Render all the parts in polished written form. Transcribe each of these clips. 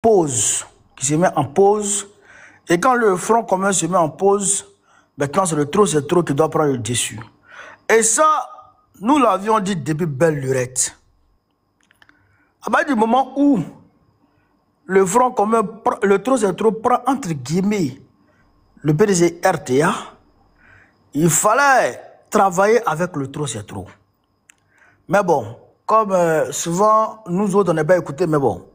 pause, qui se met en pause. Et quand le front commun se met en pause, maintenant c'est trop qui doit prendre le dessus. Et ça, nous l'avions dit depuis belle lurette. À partir du moment où le front commun, le trop c'est trop prend entre guillemets le PDG RTA, il fallait travailler avec le trop c'est trop. Mais bon, comme souvent nous autres on n'est pas écoutés, mais bon,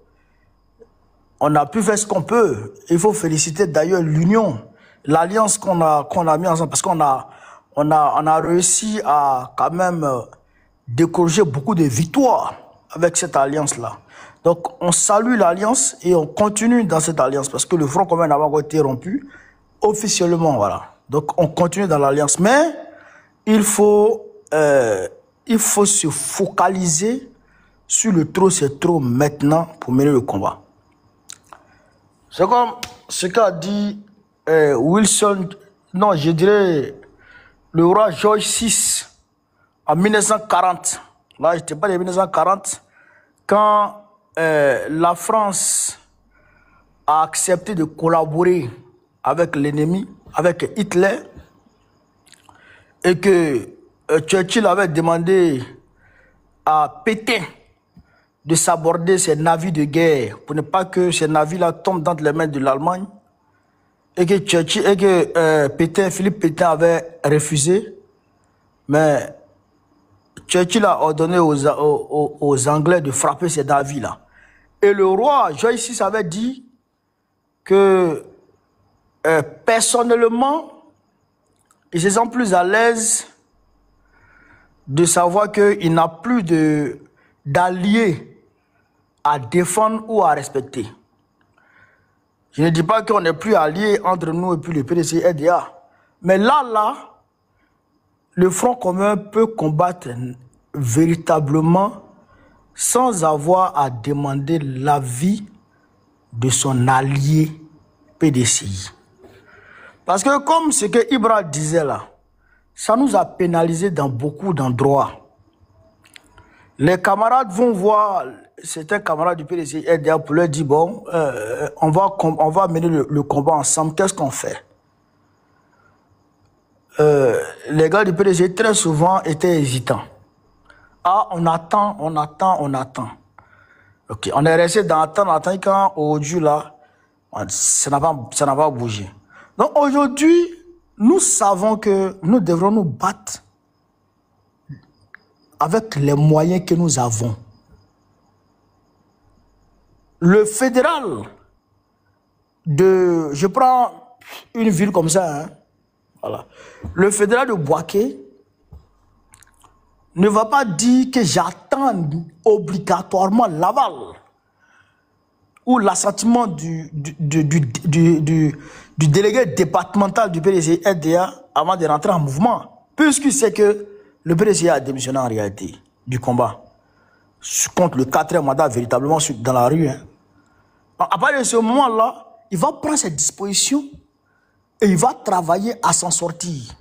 on a pu faire ce qu'on peut. Il faut féliciter d'ailleurs l'union, l'alliance qu'on a mis ensemble, parce qu'on a réussi à quand même décrocher beaucoup de victoires avec cette alliance-là. Donc on salue l'alliance et on continue dans cette alliance, parce que le front commun n'a pas encore été rompu officiellement, voilà. Donc on continue dans l'alliance, mais il faut se focaliser sur le trop c'est trop maintenant pour mener le combat. C'est comme ce qu'a dit Wilson, non, je dirais le roi George VI en 1940. Là, je te parle de 1940, quand la France a accepté de collaborer avec l'ennemi, avec Hitler, et que Churchill avait demandé à Pétain de s'aborder ces navires de guerre pour ne pas que ces navires-là tombent dans les mains de l'Allemagne, et que Pétain, Philippe Pétain avait refusé, mais Churchill a ordonné aux Anglais de frapper ces navires-là. Et le roi George VI avait dit que personnellement, il se sent plus à l'aise de savoir qu'il n'a plus d'alliés à défendre ou à respecter. Je ne dis pas qu'on n'est plus alliés entre nous et puis le PDC RDA. Mais là, le Front commun peut combattre véritablement sans avoir à demander l'avis de son allié PDCI. Parce que comme ce que Ibra disait là, ça nous a pénalisé dans beaucoup d'endroits. Les camarades vont voir certains camarades du PDC RDA pour leur dire, bon, on va mener le combat ensemble, qu'est-ce qu'on fait? Les gars du PDC très souvent étaient hésitants. Ah, on attend. Ok, on est resté dans attendre quand aujourd'hui là, ça n'a pas bougé. Donc aujourd'hui, nous savons que nous devrons nous battre avec les moyens que nous avons. Le fédéral je prends une ville comme ça, hein, voilà. Le fédéral de Bouaké ne va pas dire que j'attends obligatoirement l'aval ou l'assentiment du délégué départemental du PDC RDA avant de rentrer en mouvement, puisqu'il sait que le PDC a démissionné en réalité du combat contre le 4e mandat véritablement dans la rue. Hein. À partir de ce moment-là, il va prendre ses dispositions et il va travailler à s'en sortir.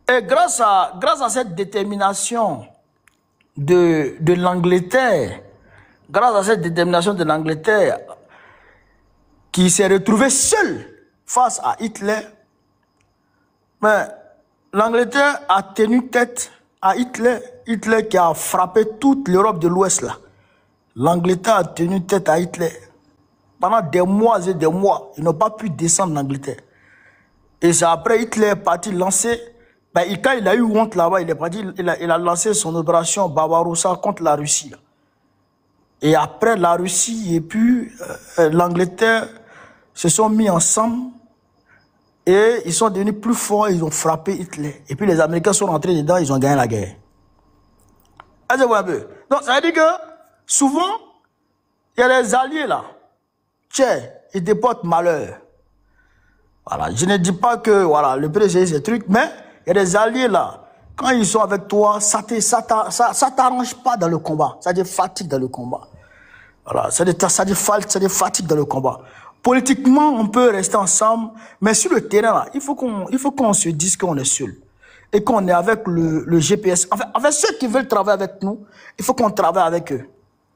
Et grâce à cette détermination de l'Angleterre, qui s'est retrouvée seule face à Hitler, mais l'Angleterre a tenu tête à Hitler, Hitler qui a frappé toute l'Europe de l'Ouest là. L'Angleterre a tenu tête à Hitler. Pendant des mois et des mois, ils n'ont pas pu descendre l'Angleterre. Et c'est après Hitler est parti lancer, quand il a eu honte là-bas, il a lancé son opération Barbarossa contre la Russie. Là. Et après la Russie et puis l'Angleterre se sont mis ensemble et ils sont devenus plus forts, ils ont frappé Hitler. Et puis les Américains sont rentrés dedans, ils ont gagné la guerre. Donc ça veut dire que souvent, il y a des alliés là. Tiens, ils déportent malheur. Voilà, je ne dis pas que voilà, le PDC c'est truc, mais il y a des alliés là. Quand ils sont avec toi, ça t'arrange pas dans le combat. Ça te fatigue dans le combat. Voilà, ça te fatigue dans le combat. Politiquement, on peut rester ensemble, mais sur le terrain là, il faut qu'on se dise qu'on est seul. Et qu'on est avec le GPS. Enfin, ceux qui veulent travailler avec nous, il faut qu'on travaille avec eux.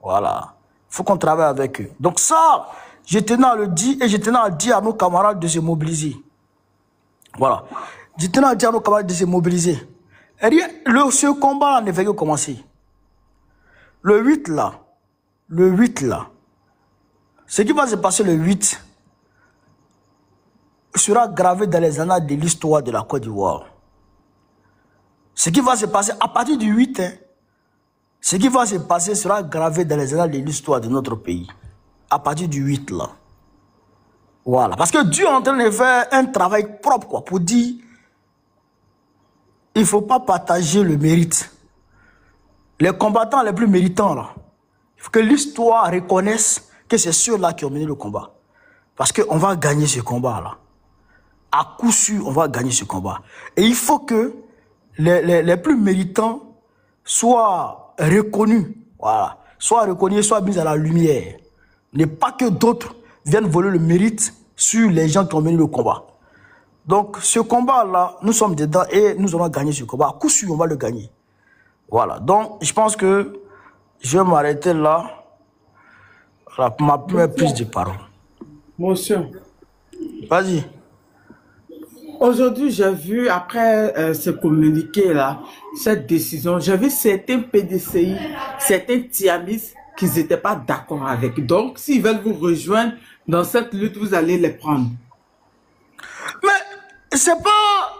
Voilà. Il faut qu'on travaille avec eux. Donc ça, Je tenais à le dire et je tenais à dire à nos camarades de se mobiliser. Voilà. Je tenais à dire à nos camarades de se mobiliser. Ce combat-là ne fait que commencer. Le 8 là, ce qui va se passer le 8 sera gravé dans les annales de l'histoire de la Côte d'Ivoire. Ce qui va se passer à partir du 8, ce qui va se passer sera gravé dans les annales de l'histoire de notre pays. À partir du 8 là. Voilà. Parce que Dieu est en train de faire un travail propre quoi, pour dire il ne faut pas partager le mérite. Les combattants les plus méritants là, il faut que l'histoire reconnaisse que c'est ceux-là qui ont mené le combat. Parce qu'on va gagner ce combat là. À coup sûr, on va gagner ce combat. Et il faut que les plus méritants soient reconnus. Voilà. Soient reconnus, soient mis à la lumière. Ne pas que d'autres viennent voler le mérite sur les gens qui ont mené le combat. Donc, ce combat-là, nous sommes dedans et nous allons gagner ce combat. À coup sûr, on va le gagner. Voilà. Donc, je pense que je vais m'arrêter là. Voilà, pour ma première prise de parole. Monsieur. Vas-y. Aujourd'hui, j'ai vu, après ce communiqué-là, cette décision, j'ai vu certains PDCI, certains Tiamis qui n'étaient pas d'accord avec. Donc, s'ils veulent vous rejoindre dans cette lutte, vous allez les prendre. Mais c'est pas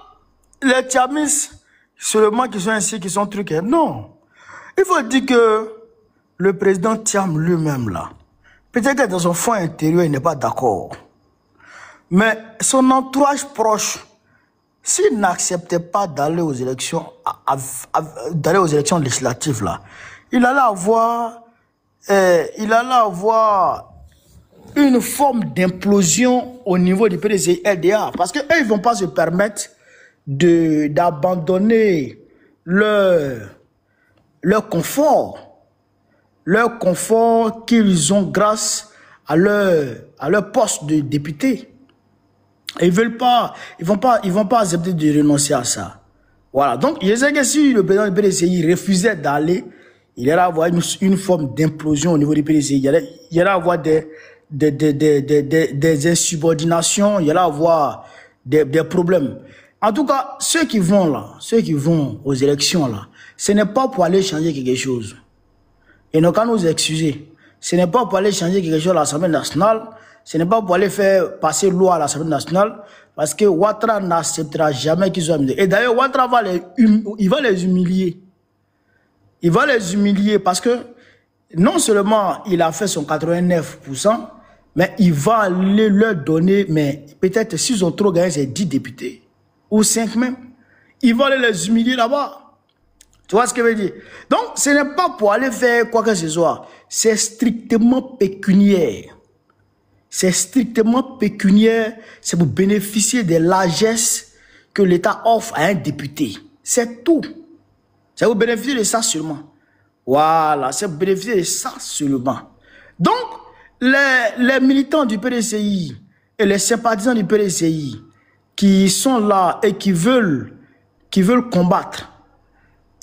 les Tiamis seulement qui sont ainsi, qui sont truqués. Non. Il faut dire que le président Thiam lui-même, là, peut-être que dans son fond intérieur, il n'est pas d'accord. Mais son entourage proche, s'il n'acceptait pas d'aller aux élections, législatives, là, il allait avoir une forme d'implosion au niveau du PDC LDA. Parce qu'eux, ils ne vont pas se permettre d'abandonner leur confort. Leur confort qu'ils ont grâce à leur poste de député. Et ils vont pas accepter de renoncer à ça. Voilà. Donc, je sais que si le président du PDCI refusait d'aller, il allait avoir une forme d'implosion au niveau du PDCI. Il allait avoir des insubordinations, il allait avoir des problèmes. En tout cas, ceux qui vont aux élections là, ce n'est pas pour aller changer quelque chose. Et nous, quand nous excuser, ce n'est pas pour aller changer quelque chose à l'Assemblée nationale, ce n'est pas pour aller faire passer loi à l'Assemblée nationale, parce que Ouattara n'acceptera jamais qu'ils soient humiliés. Et d'ailleurs, Ouattara va les humilier. Il va les humilier parce que non seulement il a fait son 89%, mais il va aller leur donner, mais peut-être s'ils ont trop gagné, c'est 10 députés, ou 5 même. Il va aller les humilier là-bas. Tu vois ce que je veux dire? Donc, ce n'est pas pour aller faire quoi que ce soit. C'est strictement pécuniaire. C'est strictement pécuniaire. C'est pour bénéficier des largesses que l'État offre à un député. C'est tout. C'est pour bénéficier de ça seulement. Voilà, c'est pour bénéficier de ça seulement. Donc, les militants du PDCI et les sympathisants du PDCI qui sont là et qui veulent combattre,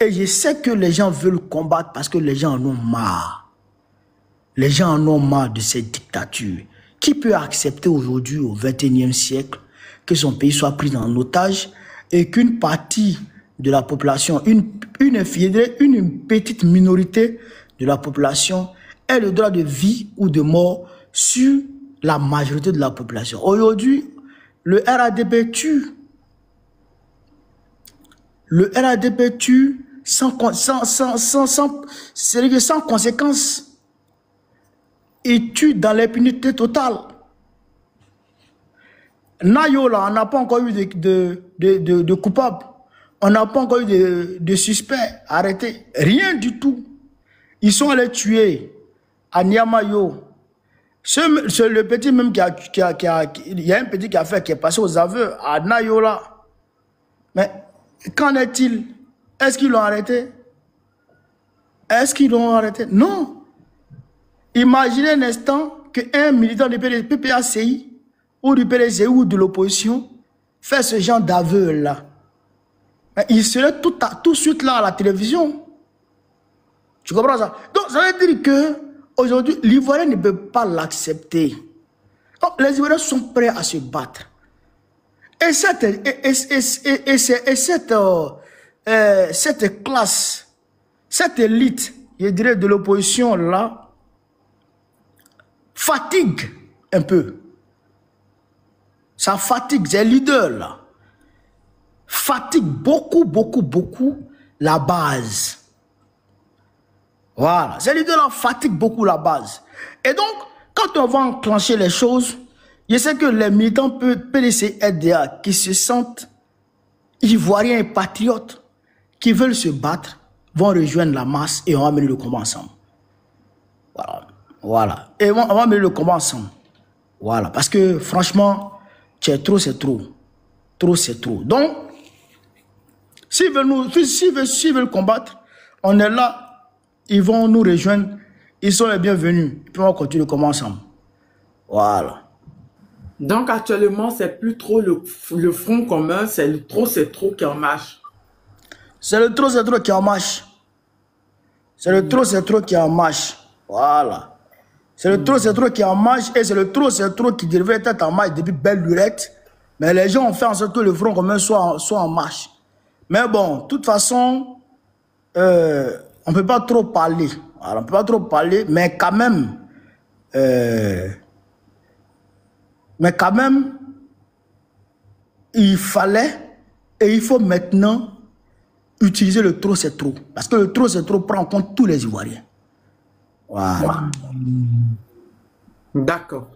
et je sais que les gens veulent combattre parce que les gens en ont marre. Les gens en ont marre de cette dictature. Qui peut accepter aujourd'hui, au XXIe siècle, que son pays soit pris en otage et qu'une partie de la population, une petite minorité de la population ait le droit de vie ou de mort sur la majorité de la population? Aujourd'hui, le RADP tue. Le RADP tue sans conséquence. Il tue dans l'impunité totale. Nayo, là, on n'a pas encore eu de coupables. On n'a pas encore eu de suspects arrêtés. Rien du tout. Ils sont allés tuer à Niamayo. C'est le petit même il y a un petit qui est passé aux aveux à Nayo, là. Mais qu'en est-il? Est-ce qu'ils l'ont arrêté? Est-ce qu'ils l'ont arrêté? Non. Imaginez un instant qu'un militant du PPACI ou du PDC ou de l'opposition fait ce genre d'aveu-là. Il serait tout de suite là à la télévision. Tu comprends ça? Donc, ça veut dire que aujourd'hui, l'Ivoirien ne peut pas l'accepter. Donc, les Ivoiriens sont prêts à se battre. Et cette classe, cette élite, je dirais, de l'opposition là, fatigue un peu. Ça fatigue, ces leaders là, fatigue beaucoup la base. Voilà, ces leaders là fatiguent beaucoup la base. Et donc, quand on va enclencher les choses, je sais que les militants PDC-RDA qui se sentent ivoiriens et patriotes, qui veulent se battre, vont rejoindre la masse et on va mener le combat ensemble. Voilà. Voilà. Et on va mener le combat ensemble. Voilà. Parce que franchement, c'est trop, c'est trop. Trop, c'est trop. Donc, s'ils veulent combattre, on est là, ils vont nous rejoindre, ils sont les bienvenus. Puis on va continuer le combat ensemble. Voilà. Donc actuellement, c'est plus trop le front commun, c'est le trop, c'est trop qui en marche. C'est le trop, c'est trop qui en marche. C'est le trop, c'est trop qui en marche. Voilà. C'est le trop, c'est trop qui en marche et c'est le trop, c'est trop qui devrait être en marche depuis belle lurette. Mais les gens ont fait en sorte que le front commun soit en marche. Mais bon, de toute façon, on ne peut pas trop parler. Alors, on ne peut pas trop parler, mais quand même, il fallait et il faut maintenant utiliser le trop c'est trop. Parce que le trop c'est trop prend en compte tous les Ivoiriens. Voilà. D'accord.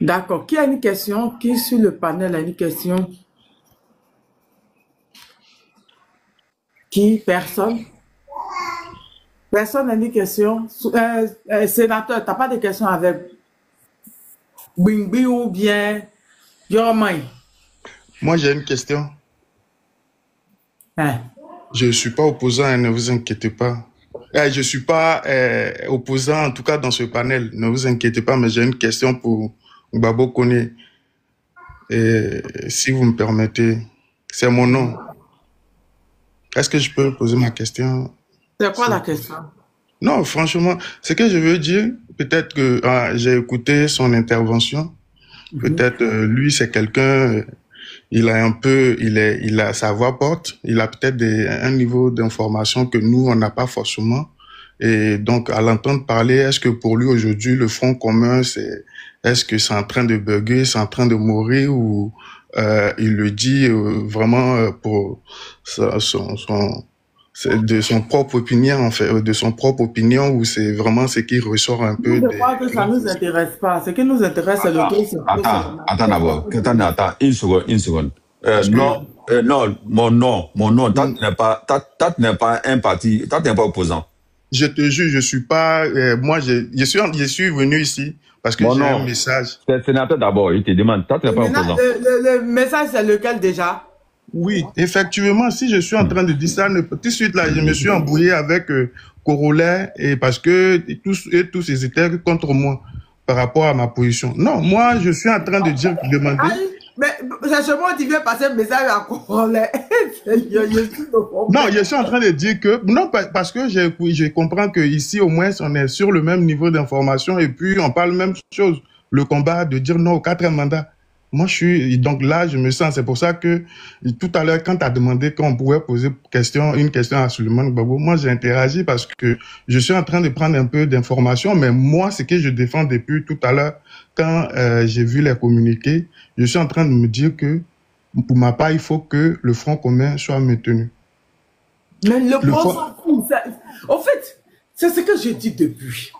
D'accord. Qui a une question? Qui sur le panel a une question? Qui? Personne? Personne n'a une question? Sénateur, tu n'as pas de question avec Bingbi ou bien Yoromai? Moi, j'ai une question. Hein? Je ne suis pas opposant, hein, ne vous inquiétez pas. Je ne suis pas opposant, en tout cas dans ce panel, ne vous inquiétez pas, mais j'ai une question pour Gbagbo Koné. Si vous me permettez, c'est mon nom. Est-ce que je peux poser ma question? C'est quoi la question? Non, franchement, ce que je veux dire, peut-être que j'ai écouté son intervention. Peut-être lui, c'est quelqu'un, il a sa voix porte, il a peut-être un niveau d'information que nous, on n'a pas forcément. Et donc, à l'entendre parler, est-ce que pour lui, aujourd'hui, le Front commun, est-ce que c'est en train de bugger, c'est en train de mourir ou il le dit vraiment pour de son propre opinion, en fait, de son propre opinion, ou c'est vraiment ce qui ressort un peu. Je crois que ça ne nous intéresse pas. Ce qui nous intéresse, c'est le truc. Attends d'abord. Attends, une seconde. Non, mon nom, TAT n'est pas un parti, TAT n'est pas opposant. Je te jure, je suis pas, moi, je suis venu ici parce que j'ai un message. C'est le sénateur d'abord, il te demande, TAT n'est pas opposant. Le message, c'est lequel déjà? Oui, effectivement, si je suis en train de dire ça, tout de suite là, je me suis embrouillé avec Corollaire et parce que tous ils étaient contre moi par rapport à ma position. Non, moi, je suis en train de demander. Mais justement, tu viens passer un message à Corollaire. Non, je suis en train de dire que non, parce que je comprends que ici au moins on est sur le même niveau d'information et puis on parle même chose. Le combat de dire non au 4e mandat. Moi, donc là, je me sens, c'est pour ça que tout à l'heure, quand tu as demandé qu'on pouvait poser une question à Souleymane Gbagbo, moi, j'ai interagi parce que je suis en train de prendre un peu d'informations, mais moi, ce que je défends depuis tout à l'heure, quand j'ai vu les communiqués, je suis en train de me dire que, pour ma part, il faut que le Front commun soit maintenu. Mais le Front, en fait, c'est ce que je dis depuis.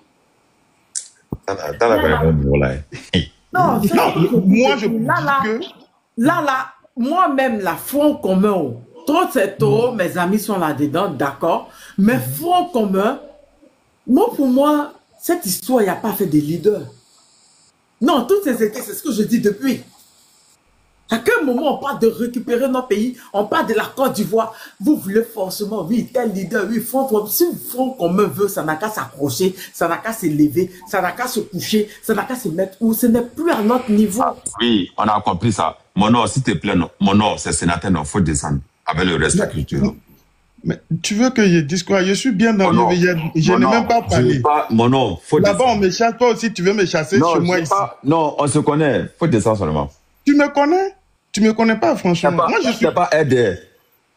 Non, moi, je dis que... Là, moi-même, la Front commun, trop c'est trop, mes amis sont là-dedans, d'accord. Mais Front commun, pour moi, cette histoire, il n'y a pas fait de leader. Non, toutes ces équipes, c'est ce que je dis depuis. À quel moment on parle de récupérer nos pays, on parle de la Côte d'Ivoire, vous voulez forcément, oui, tel leader, oui, si le Front commun veut, ça n'a qu'à s'accrocher, ça n'a qu'à se lever, ça n'a qu'à se coucher, ça n'a qu'à se mettre où, ce n'est plus à notre niveau. Oui, on a compris ça. Mon nom, s'il te plaît, mon nom, c'est sénateur, non, il faut descendre avec le reste de la culture. Mais tu veux que je dise quoi? Je suis bien dans Mon nom. je Mon n'ai nom. même pas parlé. Mon nom. Faut Là-bas, descendre. on me chasse. Toi aussi, tu veux me chasser Non, chez moi j'ai ici. pas. Non, on se connaît. Faut descendre seulement. Tu me connais? Tu me connais pas, franchement. Moi, je suis pas RDR.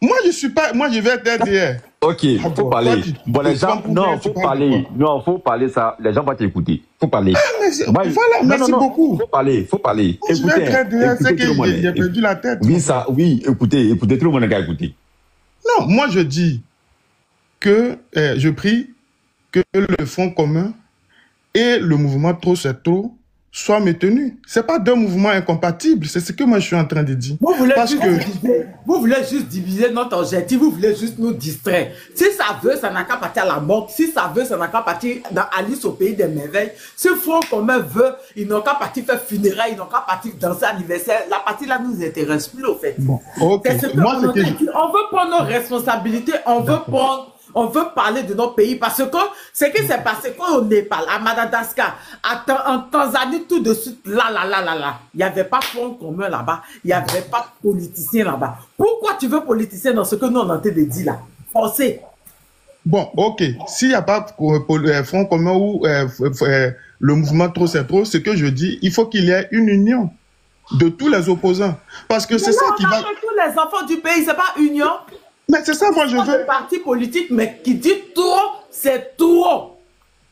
Moi, je vais être derrière. Ok, Ah faut bon, parler. toi, Bon, les tu gens, prends pour non, rien, tu faut parles de parler. quoi? Non, faut parler ça. Les gens vont t'écouter. Faut parler. Voilà, merci beaucoup. Faut parler, faut parler. Je vais être derrière, c'est que tout le monde. j'ai perdu la tête. Oui, écoutez, tout le monde a écouté. Non, moi, je dis que je prie que le Front commun et le mouvement Trop c'est trop soient maintenus. Ce n'est pas deux mouvements incompatibles. C'est ce que moi, je suis en train de dire. Vous voulez juste diviser notre objectif, vous voulez juste nous distraire. Si ça veut, ça n'a qu'à partir à la mort. Si ça veut, ça n'a qu'à partir dans Alice au pays des merveilles. Si le Front commun veut, ils n'ont qu'à partir faire funérailles, ils n'ont qu'à partir danser anniversaire. La partie là nous intéresse plus, au fait. Bon, ok. C'est ce que Moi, on veut prendre nos responsabilités, on veut parler de notre pays parce que ce qui s'est passé quand au Népal, à Madagascar, en Tanzanie, tout de suite, là. Il n'y avait pas Front commun là-bas, il n'y avait pas politicien là-bas. Pourquoi tu veux politicien dans ce que nous on a de dire là? Forcé. Bon, ok. S'il n'y a pas Front commun ou le mouvement Trop c'est trop, ce que je dis, il faut qu'il y ait une union de tous les opposants. Parce que c'est ça qui va... Tous les enfants du pays, c'est pas union. Mais c'est ça, moi, je veux... Un parti politique, mais qui dit trop, c'est trop.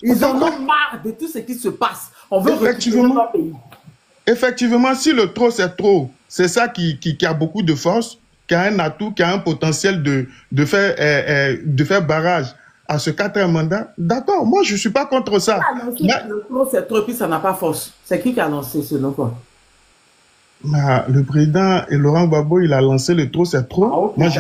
Ils en ont marre de tout ce qui se passe. On veut récupérer notre pays. Effectivement, si le trop, c'est trop, c'est ça qui a beaucoup de force, qui a un atout, qui a un potentiel de faire barrage à ce 4e mandat. D'accord, moi, je ne suis pas contre ça. Le trop, c'est trop, puis ça n'a pas force. C'est qui a lancé ce nom, quoi? Le président et Laurent Gbagbo, il a lancé le trop, c'est trop. Ah, okay, moi, je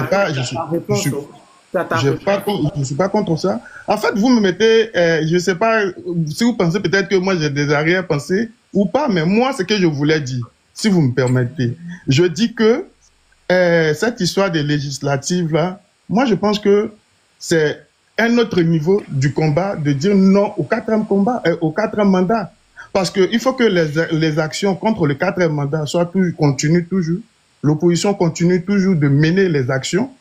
suis pas contre ça. En fait, vous me mettez, je sais pas si vous pensez peut-être que moi j'ai des arrière-pensées ou pas, mais moi, ce que je voulais dire, si vous me permettez, je dis que cette histoire des législatives là, moi je pense que c'est un autre niveau du combat de dire non au 4e combat, au 4e mandat. Parce qu'il faut que les actions contre le 4e mandat continuent toujours. L'opposition continue toujours de mener les actions.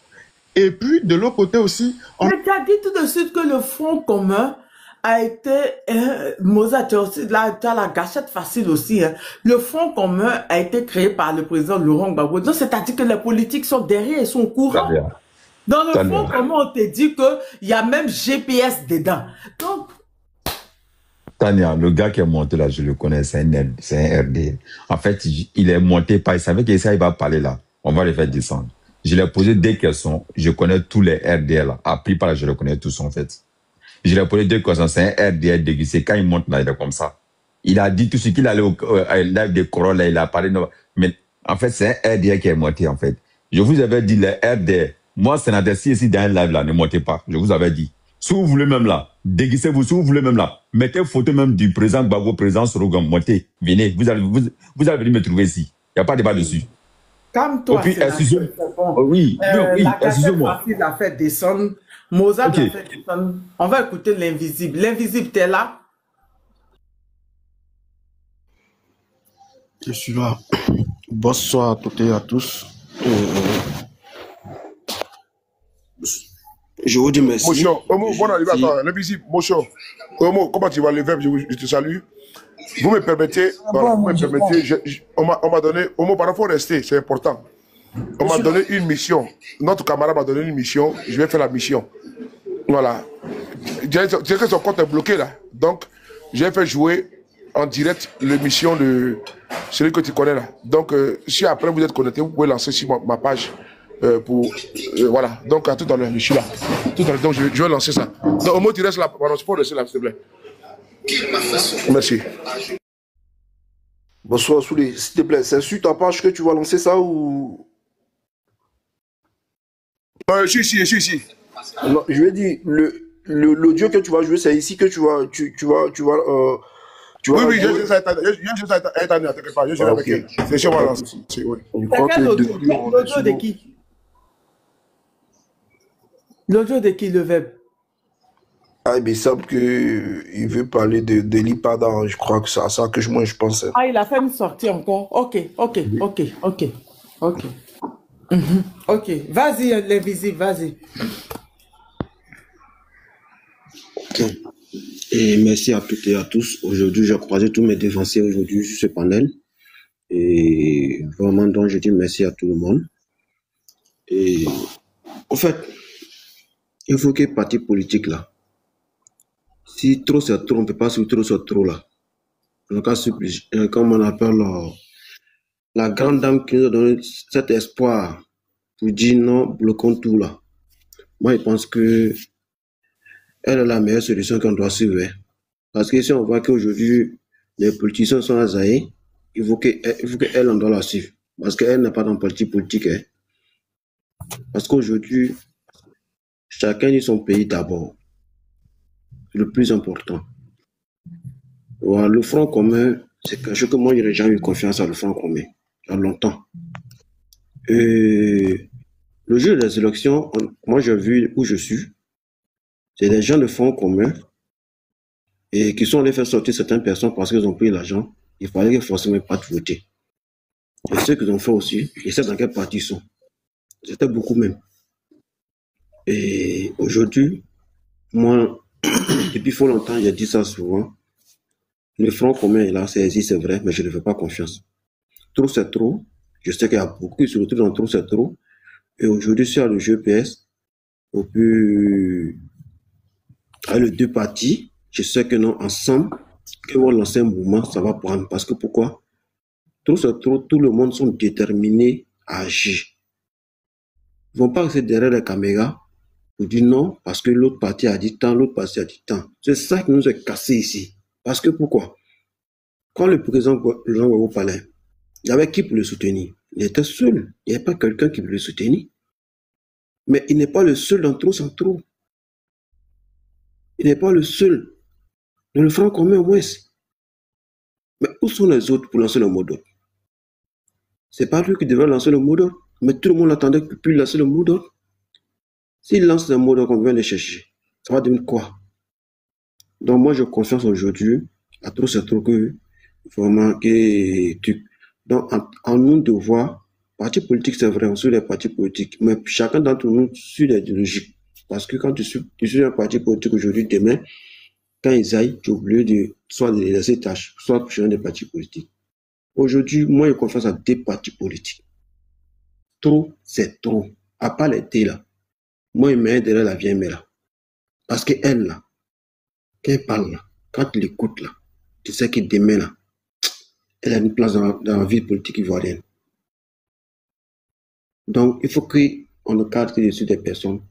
Et puis, de l'autre côté aussi... Mais tu as dit tout de suite que le Front commun a été... Mozart, tu as la gâchette facile aussi. Hein. Le Front commun a été créé par le président Laurent Gbagbo. Donc, c'est-à-dire que les politiques sont derrière, ils sont au courant. Dans le Front commun, on te dit qu'il y a même GPS dedans. Donc... Tania, le gars qui est monté là, je le connais, c'est un RD. En fait, il est monté, il savait que ça, il va parler là. On va le faire descendre. Je lui ai posé des questions. Je connais tous les RDR là. Appris par là, je les connais tous en fait. Je lui ai posé 2 questions. C'est un RDR déguisé. Quand il monte là, il est comme ça. Il a dit tout ce qu'il allait au live de Corolla là, il a parlé. Mais en fait, c'est un RDR qui est monté en fait. Je vous avais dit, les RDR, moi, sénateur, si ici dans un live là, ne montez pas. Je vous avais dit. Si vous voulez même là, déguisez-vous, si vous voulez même là, mettez photo même du président Gbagbo, président Sorogam, montez, venez, vous allez venir me trouver ici. Il n'y a pas de débat dessus. Calme-toi, oui, excusez-moi. Il a fait descendre, Mozart a fait descendre. On va écouter l'invisible. L'invisible, t'es là? Je suis là. Bonsoir à toutes et à tous. Je vous dis merci. Motion, bon arrivé à toi, l'invisible, Motion. Comment tu vas, le verbe, je te salue. Vous me permettez, on m'a donné, par faut rester, c'est important. On m'a donné une mission. Notre camarade m'a donné une mission, je vais faire la mission. Voilà. Tu sais que son compte est bloqué là. Donc, j'ai fait jouer en direct l'émission de celui que tu connais là. Donc, si après vous êtes connecté, vous pouvez lancer sur ma page. Voilà, donc à tout à l'heure, je suis là. Tout à l'heure, donc je vais lancer ça. Donc au moins tu restes là, pardon, je peux rester là, s'il te plaît. Merci. Bonsoir Soulé, s'il te plaît, c'est sur ta page que tu vas lancer ça ou... Je suis ici. Non, je vais dire, l'audio que tu vas jouer, c'est ici que tu vas oui, je suis avec Tania, t'inquiète pas, je suis avec elle. C'est chez moi. L'audio de qui? L'audio de qui, le web? Ah, mais il semble qu'il veut parler de l'IPADA, je crois que c'est à ça que moi je pensais. Ah, il a fait une sortie encore. Ok. Ok, vas-y, l'invisible, vas-y. Et merci à toutes et à tous. Aujourd'hui, j'ai croisé tous mes dévanciers aujourd'hui sur ce panel. Et vraiment, donc, je dis merci à tout le monde. Et en fait, il faut que les partis politiques là, si trop c'est trop, on ne peut pas suivre trop c'est trop là. En cas, comme on appelle la grande dame qui nous a donné cet espoir pour dire non, bloquons tout là. Moi, je pense que elle est la meilleure solution qu'on doit suivre. Parce que si on voit qu'aujourd'hui, les politiciens sont azaïs, il faut qu'elle en doit la suivre. Parce qu'elle n'est pas dans le parti politique. Hein. Parce qu'aujourd'hui, chacun dit son pays d'abord. C'est le plus important. Voilà, le Front commun, c'est quelque chose que moi, je n'ai jamais eu confiance à le Front commun. Il y a longtemps. Et le jour des élections, moi, j'ai vu où je suis. C'est des gens de Front commun et qui sont allés faire sortir certaines personnes parce qu'ils ont pris l'argent. Il fallait forcément pas de voter. Et ceux qu'ils ont fait aussi, je sais dans quel parti ils sont. C'était beaucoup même. Et aujourd'hui, moi, depuis fort longtemps, j'ai dit ça souvent. Le Front commun est là, c'est vrai, mais je ne fais pas confiance. Trop, c'est trop. Je sais qu'il y a beaucoup qui se retrouvent dans trop, c'est trop. Et aujourd'hui, sur le GPS, au plus, avec les deux partis, je sais que non, ensemble, qu'ils vont lancer un mouvement, ça va prendre. Parce que pourquoi? Trop, c'est trop, tout le monde sont déterminés à agir. Ils ne vont pas rester derrière les caméras pour dire non, parce que l'autre parti a dit tant, l'autre parti a dit tant. C'est ça qui nous a cassé ici. Parce que pourquoi? Quand le président Jean-Guago parlait, il y avait qui pour le soutenir? Il était seul. Il n'y avait pas quelqu'un qui voulait le soutenir. Mais il n'est pas le seul dans trop sans trop. Il n'est pas le seul. Dans le Front commun au moins. Mais où sont les autres pour lancer le mot d'ordre? C'est pas lui qui devrait lancer le mot d'ordre. Mais tout le monde attendait qu'il puisse lancer le mot d'ordre. S'il lance le mot d'ordre qu'on vient le chercher, ça va devenir quoi? Donc moi, je confiance aujourd'hui à trop c'est trop que vraiment que tu... Donc en nous de voir, parti politique c'est vrai, on suit les partis politiques, mais chacun d'entre nous suit l'idéologie. Parce que quand tu suis un parti politique aujourd'hui, demain, quand ils aillent, tu oublies de soit de les laisser tâches, soit de changer des partis politiques. Aujourd'hui, moi, j'ai confiance à des partis politiques. Trop, c'est trop. À part les thés là. Moi, il mets derrière la vieille mère là. Parce qu'elle là, quand elle parle là, quand tu l'écoutes là, tu sais que demain là, elle a une place dans la vie politique ivoirienne. Donc, il faut qu'on ne cadre dessus des personnes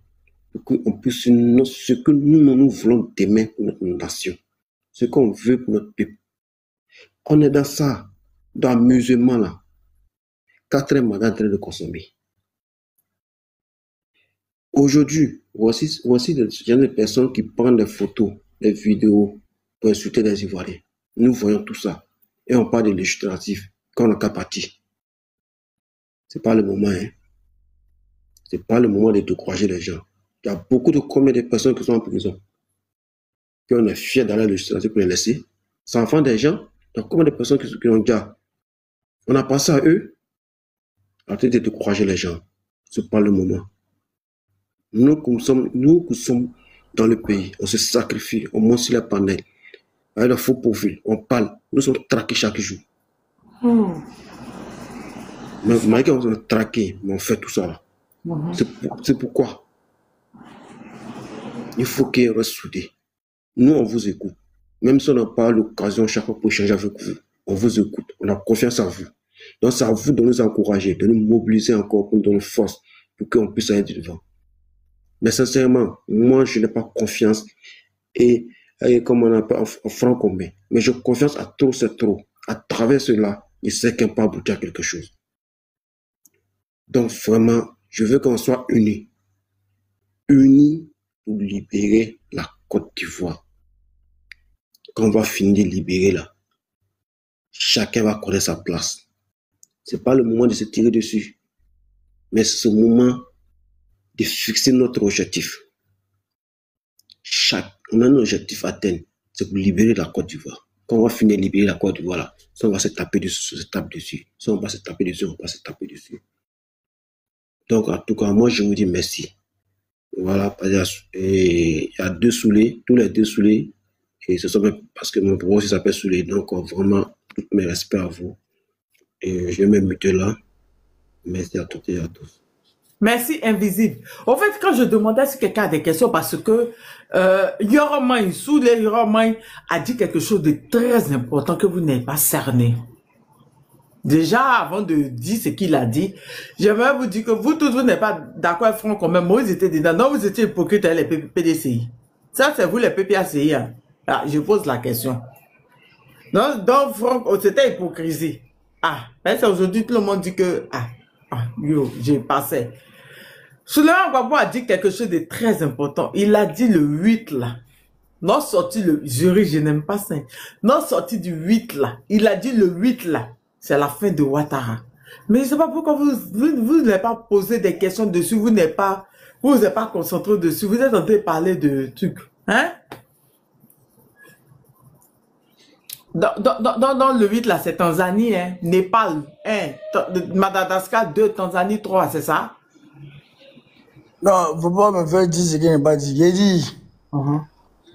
pour qu'on puisse ce que nous voulons demain pour notre nation, ce qu'on veut pour notre peuple. On est dans ça, dans l'amusement là. 4 mandats en train de consommer. Aujourd'hui, voici des gens de personnes qui prennent des photos, des vidéos pour insulter les Ivoiriens. Nous voyons tout ça. Et on parle de législatif quand on n'a qu'à partir. C'est pas le moment, hein. C'est pas le moment de décourager les gens. Il y a beaucoup de combien de personnes qui sont en prison. Puis on est fiers d'aller à la législative pour les laisser. C'est enfant des gens. Il y a combien de personnes qui ont déjà. On a passé à eux. Arrêtez de décourager les gens. C'est pas le moment. Nous qui sommes dans le pays, on se sacrifie, on monte sur les panels. Avec le faux profil, on parle. Nous sommes traqués chaque jour. Mais vous m'avez dit qu'on est traqués, mais on fait tout ça là. C'est pourquoi il faut qu'il reste soudé. Nous, on vous écoute. Même si on n'a pas l'occasion chaque fois pour échanger avec vous, on vous écoute. On a confiance en vous. Donc, c'est à vous de nous encourager, de nous mobiliser encore pour nous donner force pour qu'on puisse aller devant. Mais sincèrement, moi, je n'ai pas confiance et comme on appelle en franc commun. Mais j'ai confiance à trop, c'est trop. À travers cela, je sais qu'on peut aboutir à quelque chose. Donc, vraiment, je veux qu'on soit unis. Unis pour libérer la Côte d'Ivoire. Quand on va finir de libérer là, chacun va connaître sa place. C'est pas le moment de se tirer dessus, mais c'est ce moment de fixer notre objectif. On a un objectif à atteindre, c'est pour libérer la Côte d'Ivoire. Quand on va finir de libérer la Côte d'Ivoire, là, si on va se taper dessus, on se tape dessus. Si on va se taper dessus, on va se taper dessus. Donc, en tout cas, moi, je vous dis merci. Voilà, et il y a 2 Soulé, tous les 2 Soulé. Et ce sont même parce que mon promo aussi s'appelle Soulé. Donc, vraiment, tous mes respects à vous. Et je vais me muter là. Merci à toutes et à tous. Merci, Invisible. En fait, quand je demandais si quelqu'un a des questions, parce que Yoromai, Soulé Yoromai a dit quelque chose de très important que vous n'avez pas cerné. Déjà, avant de dire ce qu'il a dit, j'aimerais vous dire que vous tous, vous n'êtes pas d'accord avec Front Commun. Moi, vous étiez dedans. Non, vous étiez hypocrite avec les PDCI. Ça, c'est vous, les PPACI. Hein. Ah, je pose la question. Donc Front, c'était hypocrisie. Ah, mais c'est aujourd'hui, tout le monde dit que... yo, j'ai passé. Souleymane Gbagbo a dit quelque chose de très important. Il a dit le 8 là. Non sorti le jury, je n'aime pas ça. Non sorti du 8 là. Il a dit le 8 là. C'est la fin de Ouattara. Mais je ne sais pas pourquoi vous n'avez pas posé des questions dessus. Vous n'êtes pas concentré dessus. Vous êtes en train de parler de trucs. Hein? Dans le 8 là, c'est Tanzanie, hein? Népal, 1, Madagascar 2, Tanzanie 3, c'est ça? Non, faut pas me faire dire ce qu'il n'a pas dit. J'ai dit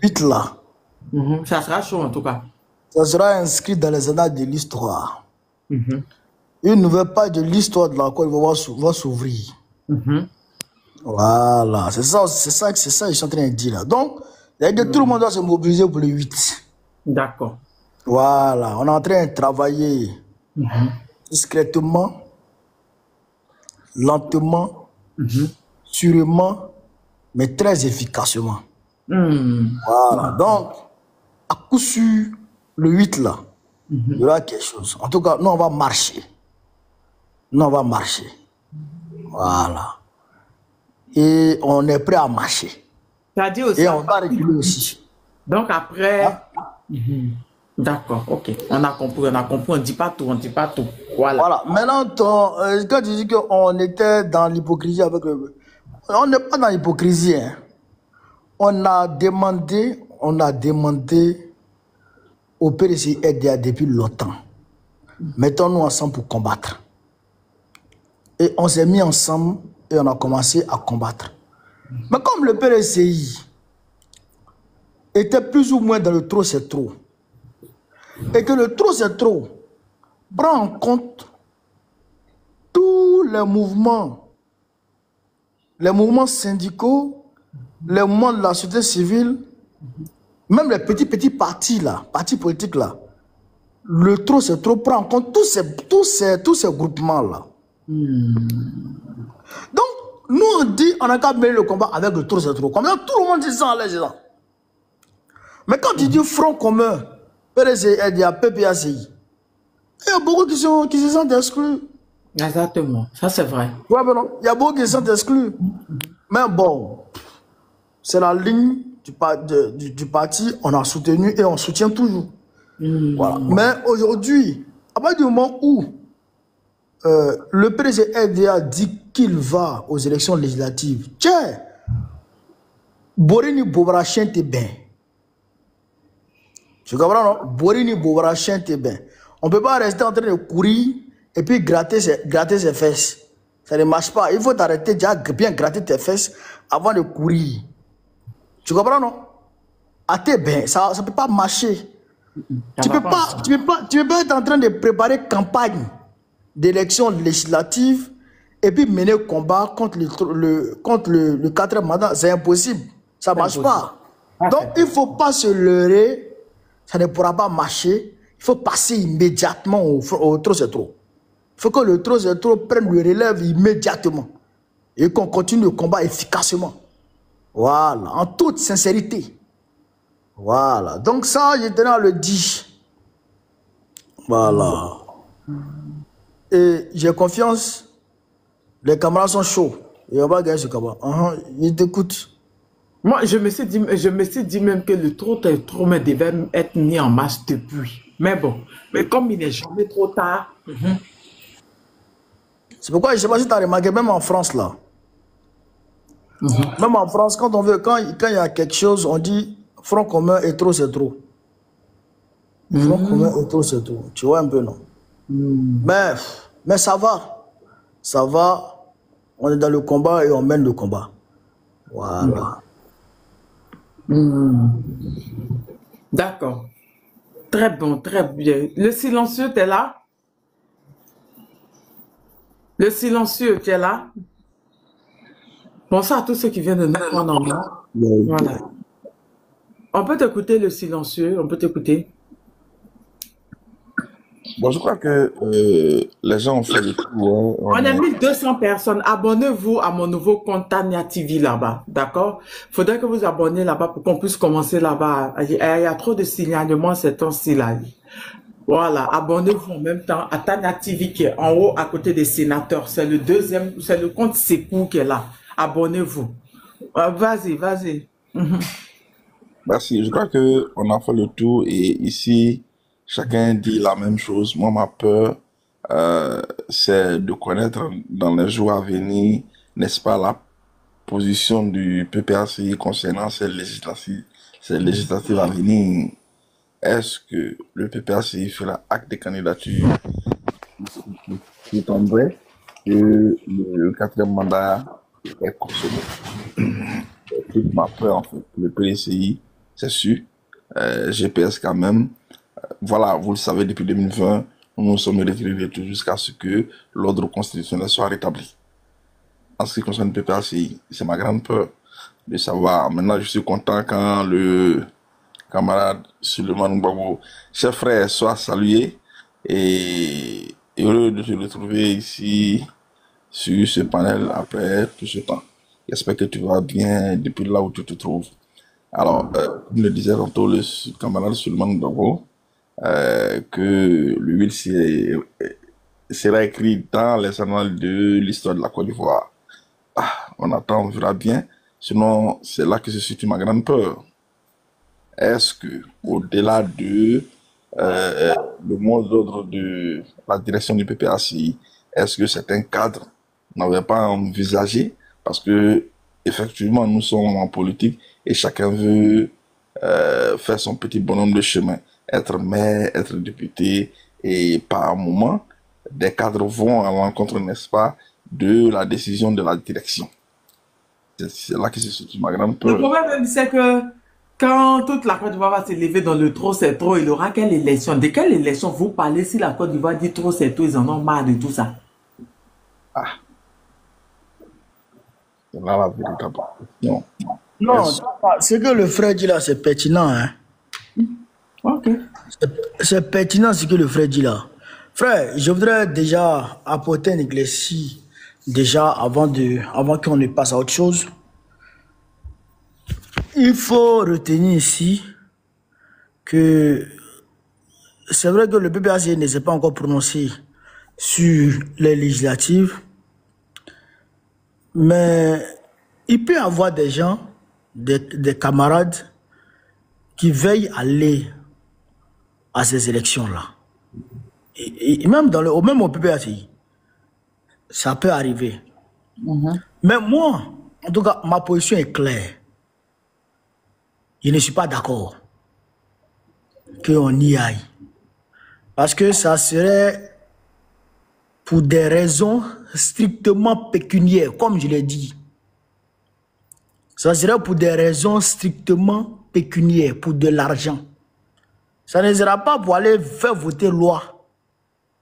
8 là. Ça sera chaud en tout cas. Ça sera inscrit dans les annales de l'histoire. Une nouvelle page de l'histoire de la Côte va s'ouvrir. Voilà, c'est ça que je suis en train de dire là. Donc, tout le monde doit se mobiliser pour le 8. D'accord. Voilà, on est en train de travailler discrètement, lentement, sûrement, mais très efficacement. Voilà, donc, à coup sûr, le 8 là, il y aura quelque chose. En tout cas, nous, on va marcher. Voilà. Et on est prêt à marcher. Aussi, et on va reculer aussi. Donc après... D'accord, ok. On a compris. On ne dit pas tout, Voilà. Maintenant, quand tu dis qu'on était dans l'hypocrisie avec le... On n'est pas dans l'hypocrisie. Hein. On a demandé au PDCI RDA depuis longtemps. Mettons-nous ensemble pour combattre. Et on s'est mis ensemble et on a commencé à combattre. Mais comme le PDCI était plus ou moins dans le trop c'est trop, et que le trop c'est trop prend en compte tous les mouvements syndicaux, les mouvements de la société civile, même les petits partis là, partis politiques là, le trop c'est trop prend en compte tous ces groupements là. Donc, nous on dit, on a qu'à mener le combat avec le trop c'est trop. Comme ça, tout le monde dit ça en les disant. Mais quand tu dis Front Commun, PDCI, RDA, PPACI, il y a beaucoup qui se sentent exclus. Exactement, ça c'est vrai. Ouais, mais non, il y a beaucoup qui se sentent exclus. Mais bon, c'est la ligne du parti, on a soutenu et on soutient toujours. Voilà. Mais aujourd'hui, à partir du moment où le PDCI RDA dit qu'il va aux élections législatives, tiens, Borini Bobarachin t'es bien. Tu comprends, non? Borini Bobarachin t'es bien. On ne peut pas rester en train de courir et puis gratter ses fesses. Ça ne marche pas. Il faut t'arrêter déjà bien gratter tes fesses avant de courir. Tu comprends, non? À tes bains, ça ne peut pas marcher. Tu peux pas être en train de préparer campagne d'élection législative et puis mener le combat contre le 4e mandat. C'est impossible. Ça ne marche pas. Donc, il ne faut pas se leurrer. Ça ne pourra pas marcher. Il faut passer immédiatement au trop c'est trop. Il faut que le trop c'est trop prenne le relève immédiatement. Et qu'on continue le combat efficacement. Voilà. En toute sincérité. Voilà. Donc ça, je tenais à le dire. Voilà. Et j'ai confiance. Les camarades sont chauds. Et on va gagner ce combat. Ils t'écoutent. Moi, je me suis dit même que le trop devait être mis en marche depuis. Mais bon, mais comme il n'est jamais trop tard. C'est pourquoi je ne sais pas si tu as remarqué, même en France là. Même en France, quand il y a quelque chose, on dit Front Commun et trop c'est trop. Front Commun et trop c'est trop. Tu vois un peu, non? Mais ça va. Ça va. On est dans le combat et on mène le combat. Voilà. D'accord. Très bon, très bien. Le silencieux, tu es là? Le silencieux, tu es là? Bonsoir à tous ceux qui viennent de nous prendre en main. Voilà. On peut t'écouter, le silencieux, on peut t'écouter. Bon, je crois que les gens ont fait le tour. On a 1200 personnes. Abonnez-vous à mon nouveau compte Tania TV là-bas. D'accord? Faudrait que vous abonnez là-bas pour qu'on puisse commencer là-bas. Il y a trop de signalements ces temps-ci là. Voilà. Abonnez-vous en même temps à Tania TV qui est en haut à côté des sénateurs. C'est le deuxième, c'est le compte Sekou qui est là. Abonnez-vous. Vas-y, vas-y. Merci. Je crois que on a fait le tour et ici, chacun dit la même chose. Moi, ma peur, c'est de connaître dans les jours à venir, n'est-ce pas, la position du PPACI concernant ces législatives à venir. Est-ce que le PPACI fera acte de candidature qui tomberait que le 4e mandat est consommé? C'est toute ma peur, en fait. Le PCI, c'est sûr. GPS quand même. Voilà, vous le savez, depuis 2020, nous nous sommes retirés de tout jusqu'à ce que l'ordre constitutionnel soit rétabli. En ce qui concerne le PPACI, c'est ma grande peur de savoir. Maintenant, je suis content quand le camarade Suleiman Gbagbo, chef frère, soit salué et heureux de te retrouver ici sur ce panel après tout ce temps. J'espère que tu vas bien depuis là où tu te trouves. Alors, comme le disait tantôt le camarade Suleiman Gbagbo, que le 8 sera écrit dans les annales de l'histoire de la Côte d'Ivoire. On attend, on verra bien. Sinon, c'est là que se situe ma grande peur. Est-ce que, au-delà de le mot d'ordre de la direction du PPACI, est-ce que certains cadres n'avaient pas envisagé, parce que effectivement nous sommes en politique et chacun veut faire son petit bonhomme de chemin, être maire, être député, et par un moment, des cadres vont à l'encontre, n'est-ce pas, de la décision de la direction. C'est là que se situe ma grande peur. Le problème, c'est que quand toute la Côte d'Ivoire va se lever dans le trop, c'est trop, il aura quelle élection? De quelle élection vous parlez si la Côte d'Ivoire dit trop, c'est trop, ils en ont marre de tout ça? C'est là la véritable question. Non, ce que le frère dit là, c'est pertinent. Hein? Ok. C'est pertinent ce que le frère dit là. Frère, je voudrais déjà apporter un éclairci déjà avant qu'on ne passe à autre chose. Il faut retenir ici que c'est vrai que le PPACI ne s'est pas encore prononcé sur les législatives, mais il peut y avoir des gens, des camarades qui veillent à aller à ces élections-là. Et même même au PPACI, ça peut arriver. Mais moi, en tout cas, ma position est claire. Je ne suis pas d'accord qu'on y aille. Parce que ça serait pour des raisons strictement pécuniaires, comme je l'ai dit. Ça serait pour des raisons strictement pécuniaires, pour de l'argent. Ça ne sera pas pour aller faire voter loi.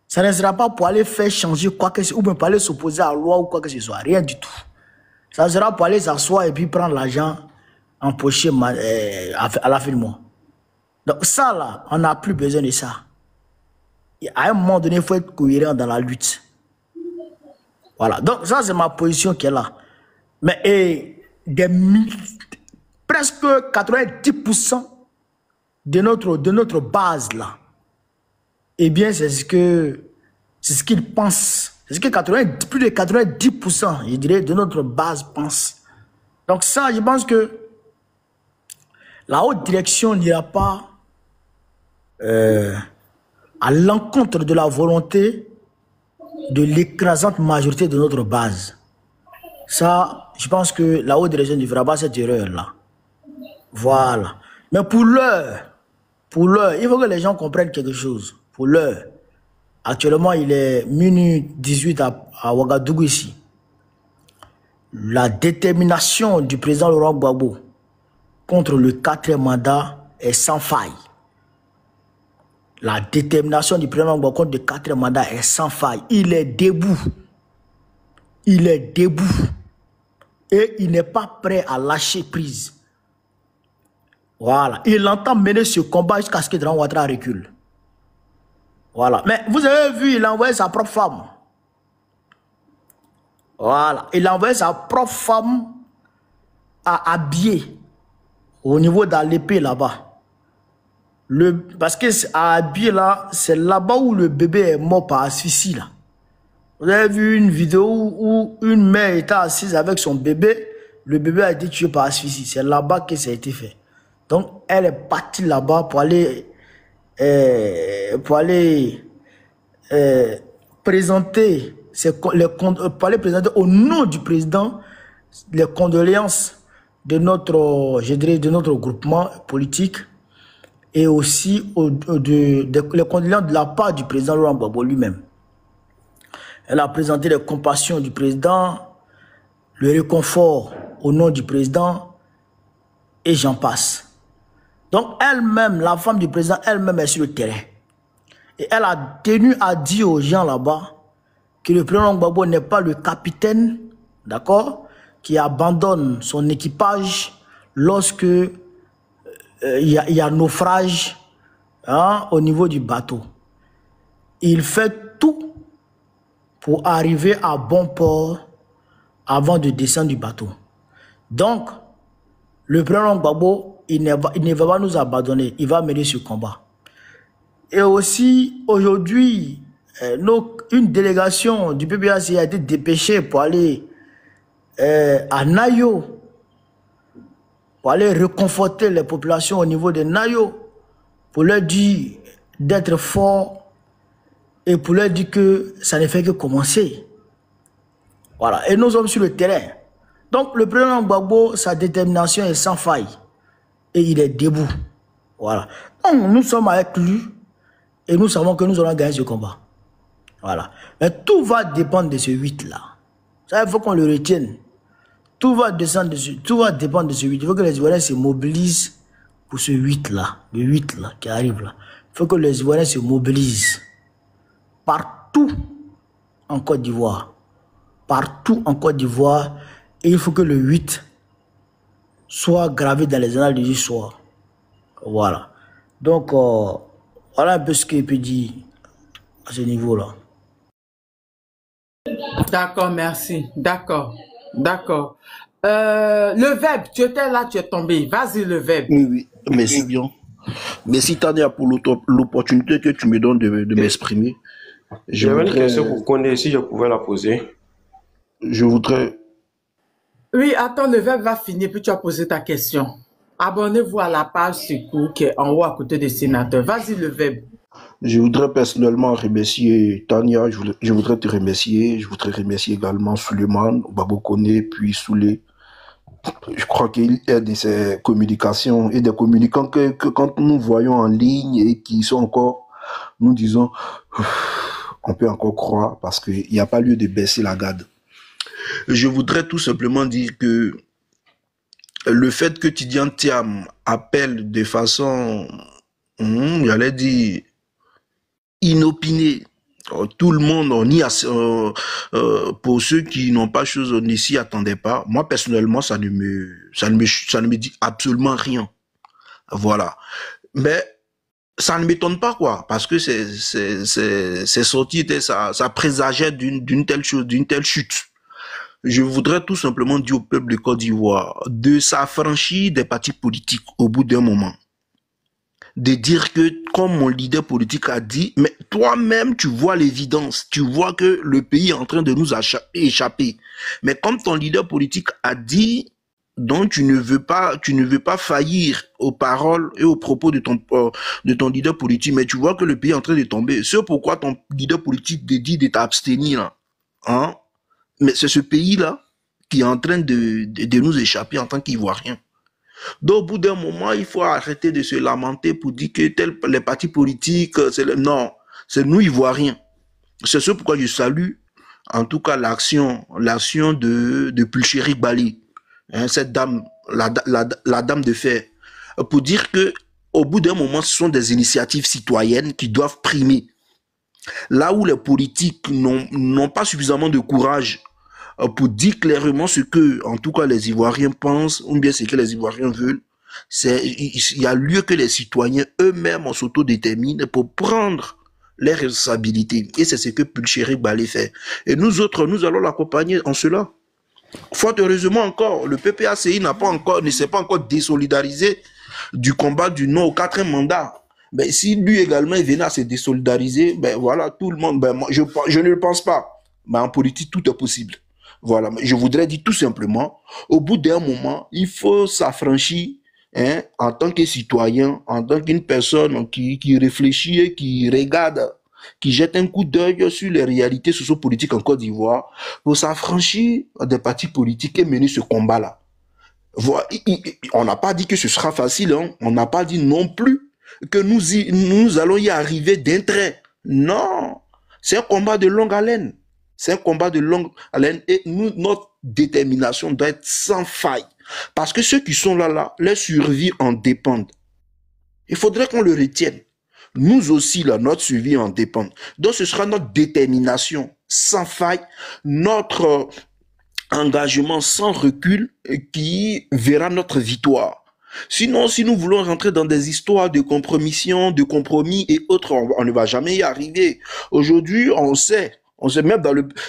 Ça ne sera pas pour aller faire changer quoi que ce soit, ou même pour aller s'opposer à la loi ou quoi que ce soit. Rien du tout. Ça sera pour aller s'asseoir et puis prendre l'argent empoché à la fin du mois. Donc ça là, on n'a plus besoin de ça. Et à un moment donné, il faut être cohérent dans la lutte. Voilà. Donc ça, c'est ma position qui est là. Mais presque 90% de notre base là, eh bien, c'est ce qu'ils pensent. C'est ce que plus de 90%, je dirais, de notre base pense. Donc ça, je pense que la haute direction n'ira pas à l'encontre de la volonté de l'écrasante majorité de notre base. Ça, je pense que la haute direction ne fera pas cette erreur-là. Voilà. Mais pour l'heure, il faut que les gens comprennent quelque chose. Pour l'heure, actuellement, il est minuit 18 à Ouagadougou ici. la détermination du président Laurent Gbagbo contre le 4e mandat est sans faille. La détermination du président Gbagbo contre le 4e mandat est sans faille. Il est debout. Il est debout. Et il n'est pas prêt à lâcher prise. Voilà. Il entend mener ce combat jusqu'à ce que Draman Ouattara recule. Voilà. Mais vous avez vu, il a envoyé sa propre femme. Voilà. Il a envoyé sa propre femme à habiller au niveau de l'épée là-bas. Parce que à habiller là, c'est là-bas où le bébé est mort par asphyxie là. Vous avez vu une vidéo où une mère était assise avec son bébé. Le bébé a été tué par asphyxie. C'est là-bas que ça a été fait. Donc, elle est partie là-bas pour aller présenter au nom du président les condoléances de notre, je dirais, de notre groupement politique et aussi les condoléances de la part du président Laurent Gbagbo lui-même. Elle a présenté les compassions du président, le réconfort au nom du président et j'en passe. Donc elle-même, la femme du président, elle-même est sur le terrain. Et elle a tenu à dire aux gens là-bas que le président Gbagbo n'est pas le capitaine, d'accord, qui abandonne son équipage lorsque il y a naufrage au niveau du bateau. Il fait tout pour arriver à bon port avant de descendre du bateau. Donc, le président Gbagbo, il ne va pas nous abandonner, il va mener ce combat. Et aussi, aujourd'hui, une délégation du PPAC a été dépêchée pour aller à Nayo, pour aller réconforter les populations au niveau de Nayo, pour leur dire d'être forts et pour leur dire que ça ne fait que commencer. Voilà, et nous sommes sur le terrain. Donc, le président Gbagbo, sa détermination est sans faille. Et il est debout. Voilà. Donc, nous sommes avec lui et nous savons que nous allons gagner ce combat. Voilà. Mais tout va dépendre de ce 8-là. Ça, il faut qu'on le retienne. Tout va dépendre de ce 8. Il faut que les Ivoiriens se mobilisent pour ce 8-là. Le 8-là qui arrive là. Il faut que les Ivoiriens se mobilisent. Partout en Côte d'Ivoire. Partout en Côte d'Ivoire. Et il faut que le 8 soit gravé dans les annales de l'histoire. Voilà. Donc, voilà un peu ce qu'il peut dire à ce niveau-là. D'accord, merci. D'accord. D'accord. Le Web, tu étais là, tu es tombé. Vas-y, le Web. Oui, merci bien. Merci Tania pour l'opportunité que tu me donnes de m'exprimer. J'avais une question pour connaître si je pouvais la poser. Je voudrais... Oui, attends, le Web va finir, puis tu as posé ta question. Abonnez-vous à la page Secours qui est en haut à côté des sénateurs. Vas-y, le Web. Je voudrais personnellement remercier Tania, je voudrais te remercier, je voudrais remercier également Suleiman, Babokone, puis Soulé. Je crois qu'il y a de ces communications et des communicants que quand nous voyons en ligne et qui sont encore, nous disons, on peut encore croire parce qu'il n'y a pas lieu de baisser la garde. Je voudrais tout simplement dire que le fait que Tidiane Thiam appelle de façon, j'allais dire, inopinée, tout le monde, pour ceux qui n'ont pas chose, on ne s'y attendait pas. Moi, personnellement, ça ne me dit absolument rien. Voilà. Mais ça ne m'étonne pas, quoi, parce que c'est sorti, ça présageait d'une telle chose, d'une telle chute. Je voudrais tout simplement dire au peuple de Côte d'Ivoire de s'affranchir des partis politiques au bout d'un moment. De dire que, comme mon leader politique a dit, mais toi-même, tu vois l'évidence, tu vois que le pays est en train de nous échapper. Mais comme ton leader politique a dit, donc tu ne veux pas faillir aux paroles et aux propos de ton leader politique, mais tu vois que le pays est en train de tomber. C'est pourquoi ton leader politique te dit de t'abstenir, là. Hein? Mais c'est ce pays-là qui est en train de nous échapper en tant qu'Ivoiriens. Donc, au bout d'un moment, il faut arrêter de se lamenter pour dire que les partis politiques, non, c'est nous Ivoiriens. C'est ce pourquoi je salue en tout cas l'action de Pulchéry Bali, hein, cette dame, la dame de fer, pour dire que au bout d'un moment, ce sont des initiatives citoyennes qui doivent primer. Là où les politiques n'ont pas suffisamment de courage pour dire clairement ce que, en tout cas, les Ivoiriens pensent, ou bien ce que les Ivoiriens veulent, il y a lieu que les citoyens eux-mêmes s'autodéterminent pour prendre les responsabilités. Et c'est ce que Pulchéry Bali fait. Et nous autres, nous allons l'accompagner en cela. Fort heureusement encore, le PPACI ne s'est pas encore désolidarisé du combat du non au 4e mandat. Ben, si lui également il venait à se désolidariser, ben voilà, tout le monde, ben moi, je ne le pense pas. Mais en politique, tout est possible. Voilà, je voudrais dire tout simplement, au bout d'un moment, il faut s'affranchir, hein, en tant que citoyen, en tant qu'une personne qui réfléchit et qui regarde, qui jette un coup d'œil sur les réalités sociopolitiques en Côte d'Ivoire, pour s'affranchir des partis politiques et mener ce combat-là. Voilà, on n'a pas dit que ce sera facile, hein. On n'a pas dit non plus que nous allons y arriver d'un trait. Non, c'est un combat de longue haleine. C'est un combat de longue haleine et notre détermination doit être sans faille. Parce que ceux qui sont là, leur survie en dépendent. Il faudrait qu'on le retienne. Nous aussi, là, notre survie en dépend. Donc, ce sera notre détermination sans faille, notre engagement sans recul qui verra notre victoire. Sinon, si nous voulons rentrer dans des histoires de compromission, de compromis et autres, on ne va jamais y arriver. Aujourd'hui, on sait même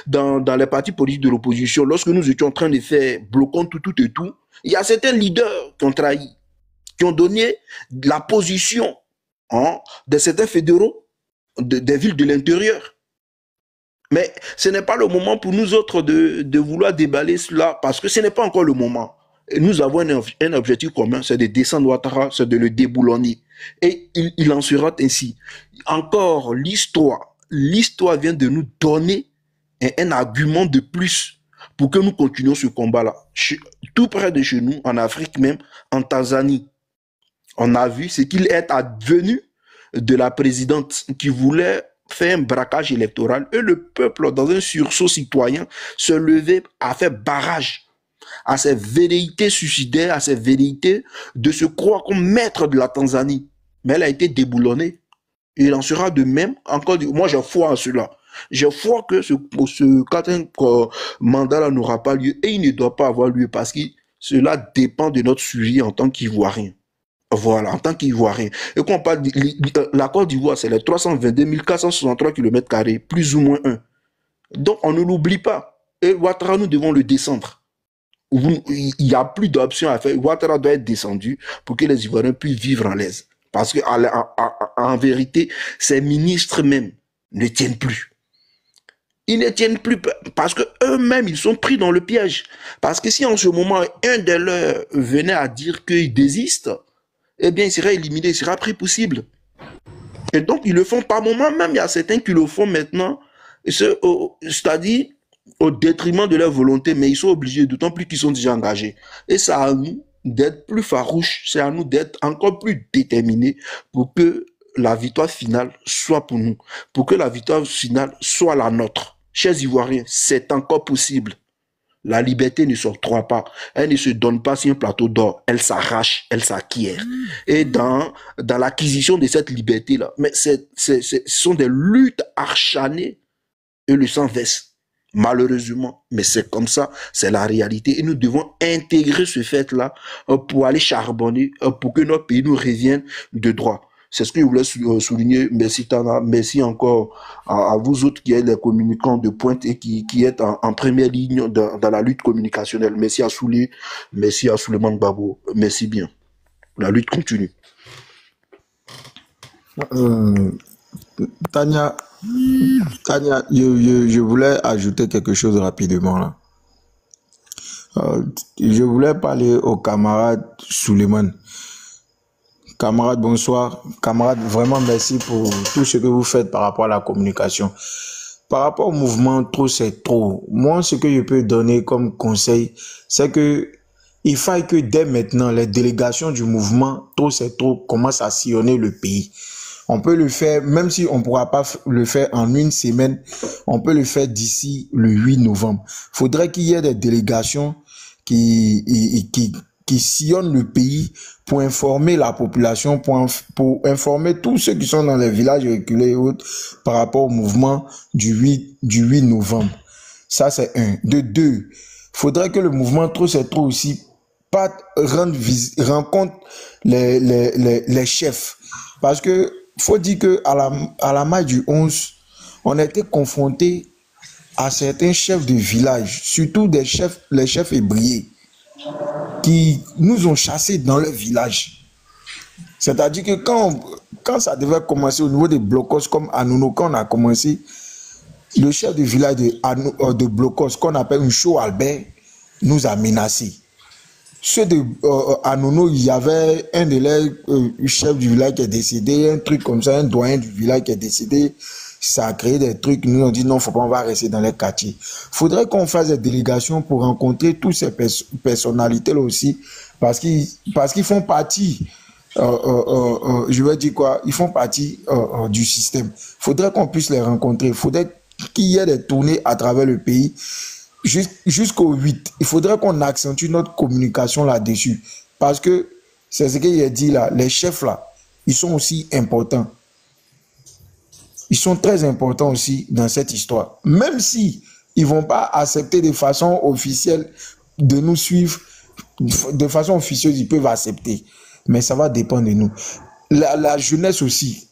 dans les partis politiques de l'opposition, lorsque nous étions en train de faire bloquons tout et tout, il y a certains leaders qui ont trahi, qui ont donné la position, hein, de certains fédéraux des villes de l'intérieur. Mais ce n'est pas le moment pour nous autres de vouloir déballer cela, parce que ce n'est pas encore le moment. Et nous avons un objectif commun, c'est de descendre Ouattara, c'est de le déboulonner. Et il en sera ainsi. Encore, l'histoire vient de nous donner un argument de plus pour que nous continuions ce combat-là. Tout près de chez nous, en Afrique même, en Tanzanie, on a vu ce qu'il est advenu de la présidente qui voulait faire un braquage électoral et le peuple, dans un sursaut citoyen, se levait à faire barrage à ces velléités suicidaires, à ces velléités de se croire comme maître de la Tanzanie. Mais elle a été déboulonnée. Et il en sera de même. Encore, moi, j'ai foi en cela. J'ai foi que ce 4e mandat-là n'aura pas lieu et il ne doit pas avoir lieu parce que cela dépend de notre survie en tant qu'Ivoirien. Voilà, en tant qu'Ivoirien. Et quand on parle de la Côte d'Ivoire, c'est les 322 463 km², plus ou moins 1. Donc, on ne l'oublie pas. Et Ouattara, nous devons le descendre. Il n'y a plus d'options à faire. Ouattara doit être descendu pour que les Ivoiriens puissent vivre en l'aise. Parce que, en vérité, ces ministres même ne tiennent plus. Ils ne tiennent plus parce que eux-mêmes, ils sont pris dans le piège. Parce que si en ce moment, un de leurs venait à dire qu'il désiste, eh bien, il sera éliminé, il sera pris pour cible. Et donc, ils le font par moment. Même, il y a certains qui le font maintenant, c'est-à-dire au détriment de leur volonté, mais ils sont obligés, d'autant plus qu'ils sont déjà engagés. Et c'est à nous d'être plus farouches, c'est à nous d'être encore plus déterminés pour que la victoire finale soit pour nous, pour que la victoire finale soit la nôtre. Chers Ivoiriens, c'est encore possible. La liberté ne s'octroie pas. Elle ne se donne pas sur un plateau d'or. Elle s'arrache, elle s'acquiert. Et dans l'acquisition de cette liberté-là, mais ce sont des luttes acharnées et le sang verse. Malheureusement, mais c'est comme ça, c'est la réalité. Et nous devons intégrer ce fait-là pour aller charbonner, pour que notre pays nous revienne de droit. C'est ce que je voulais souligner. Merci Tana, merci encore à vous autres qui êtes les communicants de pointe et qui êtes en première ligne dans la lutte communicationnelle. Merci à Souli, merci à Souleymane Babo, merci bien. La lutte continue. Tania, je voulais ajouter quelque chose rapidement là. Je voulais parler au camarade Souleymane. Camarade, bonsoir. Camarade, vraiment merci pour tout ce que vous faites par rapport à la communication. Par rapport au mouvement Trop c'est trop, moi ce que je peux donner comme conseil, c'est que il faille que dès maintenant les délégations du mouvement Trop c'est trop commencent à sillonner le pays. On peut le faire, même si on ne pourra pas le faire en une semaine, on peut le faire d'ici le 8 novembre. Il faudrait qu'il y ait des délégations qui sillonnent le pays pour informer la population, pour informer tous ceux qui sont dans les villages reculés et autres par rapport au mouvement du 8 novembre. Ça, c'est un. De deux, il faudrait que le mouvement Trop c'est trop aussi rencontre les chefs. Parce que faut dire que à la marche du 11, on a été confronté à certains chefs de village, surtout les chefs ébriés, qui nous ont chassés dans leur village. C'est-à-dire que quand ça devait commencer au niveau des blocos comme à Nono, quand on a commencé, le chef de village de blocos, qu'on appelle un show Albert, nous a menacés. Ceux de Anono, il y avait un de les chefs du village qui est décédé, un truc comme ça, un doyen du village qui est décédé. Ça a créé des trucs. Nous on dit non, faut pas, on va rester dans les quartiers. Faudrait qu'on fasse des délégations pour rencontrer toutes ces personnalités-là aussi, parce qu'ils font partie. Je veux dire quoi? Ils font partie du système. Faudrait qu'on puisse les rencontrer. Faudrait qu'il y ait des tournées à travers le pays. Jusqu'au 8, il faudrait qu'on accentue notre communication là-dessus. Parce que, c'est ce qu'il a dit là, les chefs là, ils sont aussi importants. Ils sont très importants aussi dans cette histoire. Même si ils ne vont pas accepter de façon officielle de nous suivre, de façon officieuse, ils peuvent accepter. Mais ça va dépendre de nous. La jeunesse aussi.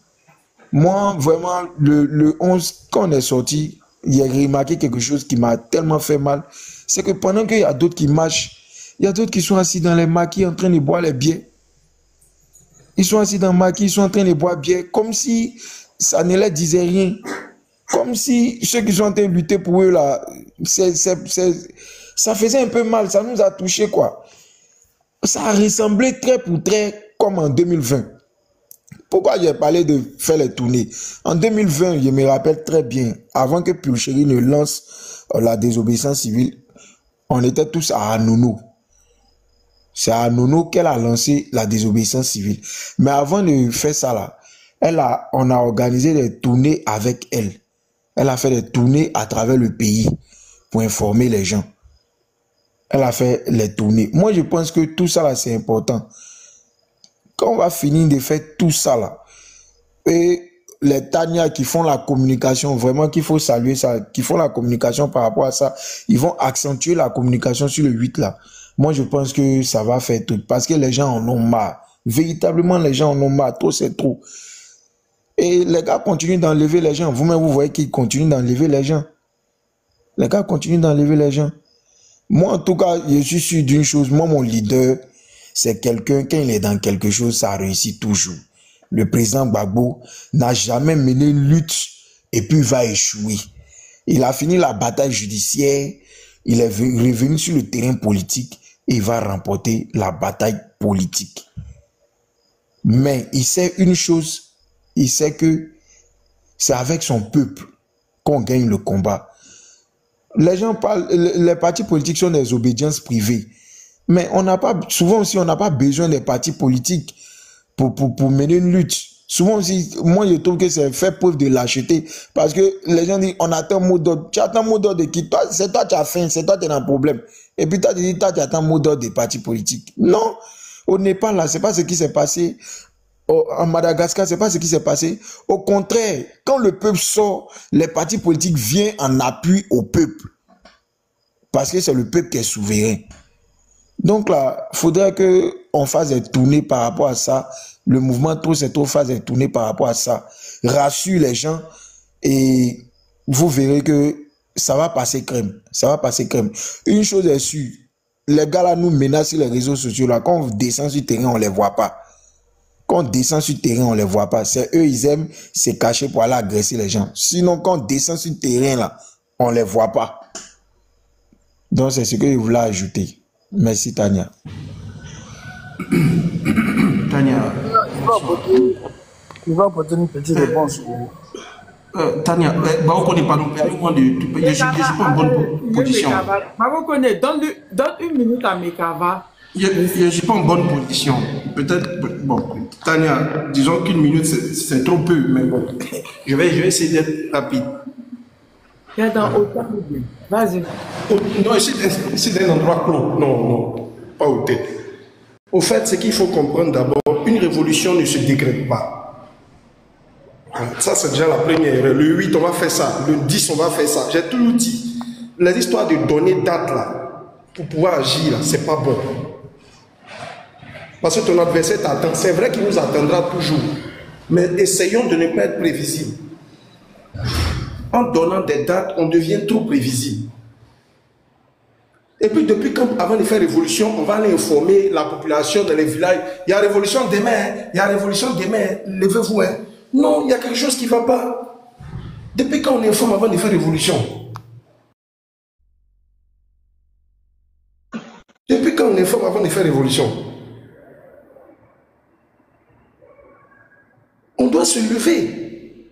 Moi, vraiment, le 11, quand on est sorti, il y a remarqué quelque chose qui m'a tellement fait mal. C'est que pendant qu'il y a d'autres qui marchent, il y a d'autres qui sont assis dans les maquis en train de boire les bières. Ils sont assis dans les maquis, ils sont en train de boire bière, comme si ça ne leur disait rien. Comme si ceux qui sont en train de lutter pour eux, là, ça faisait un peu mal, ça nous a touché, quoi. Ça a ressemblé trait pour trait comme en 2020. Pourquoi j'ai parlé de faire les tournées? En 2020, je me rappelle très bien, avant que Pulchéry ne lance la désobéissance civile, on était tous à Anono. C'est à Anono qu'elle a lancé la désobéissance civile. Mais avant de faire ça là, on a organisé des tournées avec elle. Elle a fait des tournées à travers le pays pour informer les gens. Elle a fait les tournées. Moi, je pense que tout ça là, c'est important. Quand on va finir de faire tout ça là, et les Tania qui font la communication, vraiment qu'il faut saluer ça, qui font la communication par rapport à ça, ils vont accentuer la communication sur le 8 là. Moi, je pense que ça va faire tout. Parce que les gens en ont marre. Véritablement, les gens en ont marre. Trop, c'est trop. Et les gars continuent d'enlever les gens. Vous-même, vous voyez qu'ils continuent d'enlever les gens. Les gars continuent d'enlever les gens. Moi, en tout cas, je suis sûr d'une chose. Moi, mon leader, c'est quelqu'un, quand il est dans quelque chose, ça réussit toujours. Le président Gbagbo n'a jamais mené une lutte et puis va échouer. Il a fini la bataille judiciaire, il est revenu sur le terrain politique et il va remporter la bataille politique. Mais il sait une chose, il sait que c'est avec son peuple qu'on gagne le combat. Les gens parlent, les partis politiques sont des obédiences privées. Mais on n'a pas, souvent aussi, on n'a pas besoin des partis politiques pour mener une lutte. Souvent aussi, moi je trouve que c'est faire preuve de lâcheté. Parce que les gens disent, on attend un mot d'ordre. Tu attends un mot d'ordre de qui? C'est toi qui as faim, c'est toi qui es dans le problème. Et puis toi tu dis, toi tu attends un mot d'ordre des partis politiques. Non, au Népal là, c'est pas ce qui s'est passé. En Madagascar, c'est pas ce qui s'est passé. Au contraire, quand le peuple sort, les partis politiques viennent en appui au peuple. Parce que c'est le peuple qui est souverain. Donc là, il faudrait qu'on fasse des tournées par rapport à ça. Le mouvement Trop c'est trop fasse des tournées par rapport à ça. Rassure les gens et vous verrez que ça va passer crème. Ça va passer crème. Une chose est sûre, les gars là nous menacent sur les réseaux sociaux là. Quand on descend sur le terrain, on les voit pas. Quand on descend sur le terrain, on les voit pas. C'est eux, ils aiment se cacher pour aller agresser les gens. Sinon, quand on descend sur le terrain là, on les voit pas. Donc c'est ce que je voulais ajouter. Merci Tania. Tania. Il va apporter une petite réponse. Tania, on ne connaît pas non plus. Je ne suis pas en bonne position. Donne une minute à Mekava. Je ne suis pas en bonne position. Peut-être, bon, Tania, disons qu'une minute, c'est trop peu, mais bon, je vais essayer d'être rapide. Il y a dans autant de... Vas-y. Non, c'est un endroit clos. Non, pas au tête. Au fait, ce qu'il faut comprendre d'abord, une révolution ne se décrète pas. Ça, c'est déjà la première. Le 8, on va faire ça. Le 10, on va faire ça. J'ai toujours dit, les histoires de donner date là, pour pouvoir agir là, c'est pas bon. Parce que ton adversaire t'attend. C'est vrai qu'il nous attendra toujours. Mais essayons de ne pas être prévisibles. En donnant des dates, on devient trop prévisible. Et puis depuis quand, avant de faire révolution, on va aller informer la population dans les villages. Il y a révolution demain, il y a révolution demain, levez-vous. Hein. Non, il y a quelque chose qui ne va pas. Depuis quand on informe avant de faire révolution? Depuis quand on informe avant de faire révolution? On doit se lever.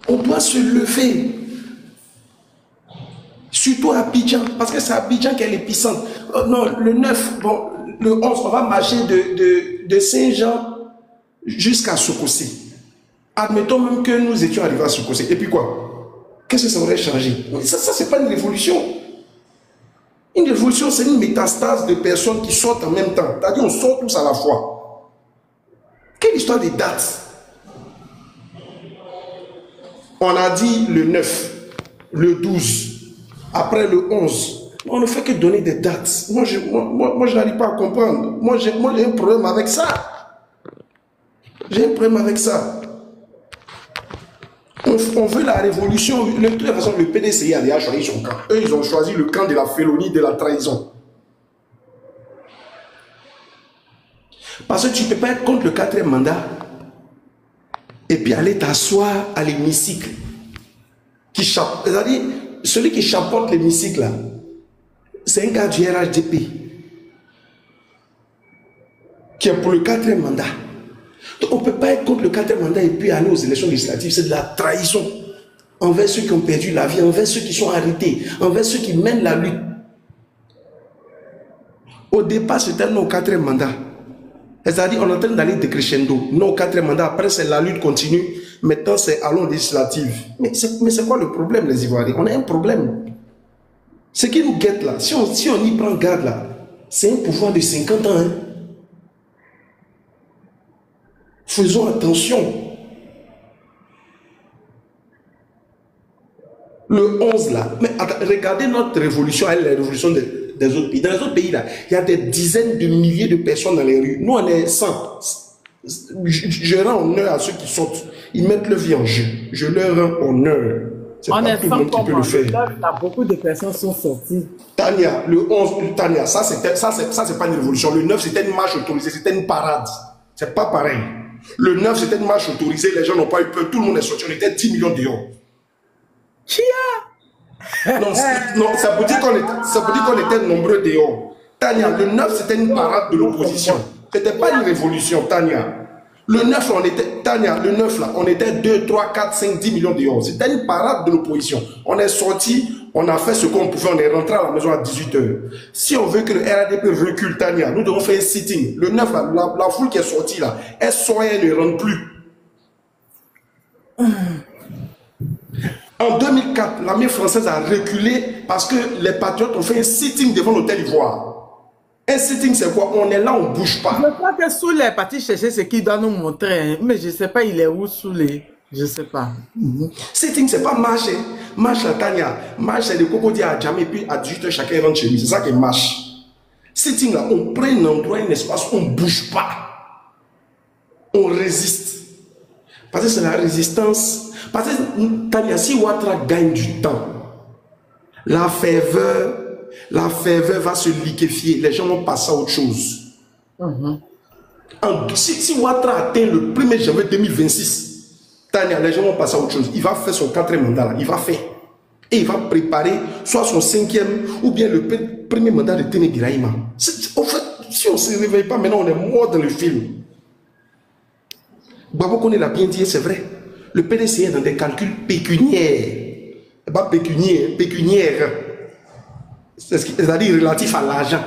On doit se lever. Surtout à Abidjan, parce que c'est à Abidjan qu'elle est puissante. Non, le 9, bon, le 11, on va marcher de Saint-Jean jusqu'à Sokosé. Admettons même que nous étions arrivés à Sokosé. Et puis quoi? Qu'est-ce que ça aurait changé? Ça c'est pas une révolution. Une révolution, c'est une métastase de personnes qui sortent en même temps. C'est-à-dire, on sort tous à la fois. Quelle histoire des dates? On a dit le 9, le 12. Après le 11, on ne fait que donner des dates. Moi, je n'arrive pas à comprendre. Moi, j'ai un problème avec ça. J'ai un problème avec ça. On veut la révolution. De toute façon, le PDCI a déjà choisi son camp. Eux, ils ont choisi le camp de la félonie, de la trahison. Parce que tu ne peux pas être contre le 4e mandat et puis aller t'asseoir à l'hémicycle. C'est-à-dire, celui qui chapeaute l'hémicycle là, c'est un gars du RHDP qui est pour le 4e mandat. Donc on ne peut pas être contre le 4e mandat et puis aller aux élections législatives. C'est de la trahison envers ceux qui ont perdu la vie, envers ceux qui sont arrêtés, envers ceux qui mènent la lutte. Au départ, c'était non au 4e mandat. C'est-à-dire, on est en train d'aller décrescendo. Non au 4e mandat, après c'est la lutte continue. Maintenant, c'est allons législative. Mais c'est quoi le problème, les Ivoiriens? On a un problème. Ce qui nous guette là, si on y prend garde là, c'est un pouvoir de 50 ans. Hein. Faisons attention. Le 11 là, mais regardez notre révolution, elle, la révolution des autres pays. Dans les autres pays là, il y a des dizaines de milliers de personnes dans les rues. Nous, on est 100. Je rends honneur à ceux qui sortent. Ils mettent leur vie en jeu. Je leur rends honneur. C'est pas tout le monde qui peut le faire. Là, beaucoup de personnes sont sorties. Tania, le 11, Tania, ça c'est pas une révolution. Le 9, c'était une marche autorisée, c'était une parade. C'est pas pareil. Le 9, c'était une marche autorisée, les gens n'ont pas eu peur, tout le monde est sorti, on était 10 millions dehors. Non, ça veut dire qu'on était nombreux dehors. Tania, le 9, c'était une parade de l'opposition. C'était pas une révolution, Tania. Le 9, le 9 là, on était 2, 3, 4, 5, 10 millions dehors. C'était une parade de l'opposition. On est sorti, on a fait ce qu'on pouvait, on est rentré à la maison à 18h. Si on veut que le RADP recule, Tania, nous devons faire un sitting. Le 9 là, la foule qui est sortie là, elle sort et elle ne rentre plus. En 2004, l'armée française a reculé parce que les patriotes ont fait un sitting devant l'hôtel Ivoire. Un sitting, c'est quoi? On est là, on ne bouge pas. Je crois que sous les partis chercher ce qu'il doit nous montrer. Hein. Mais je ne sais pas, il est où sous les... Je ne sais pas. Sitting, ce n'est pas marche. Marche la Tania. Marche, c'est le cocodier à jamais. Puis à 18h, chacun rentre chez lui. C'est ça qui marche. Sitting, là, on prend un endroit, un espace, on ne bouge pas. On résiste. Parce que c'est la résistance. Parce que Tania, si Ouattara gagne du temps, la ferveur va se liquéfier. Les gens vont passer à autre chose. Si Ouattara atteint le 1er janvier 2026, Tania, les gens vont passer à autre chose. Il va faire son 4e mandat là. Il va faire. Et il va préparer soit son 5e ou bien le premier mandat de Téné Birahima. En fait, si on ne se réveille pas maintenant, on est mort dans le film. Babo Koné l'a bien dit, c'est vrai. Le PDC est dans des calculs pécuniaires. Pas pécuniaires, pécuniaires. C'est-à-dire relatif à l'argent.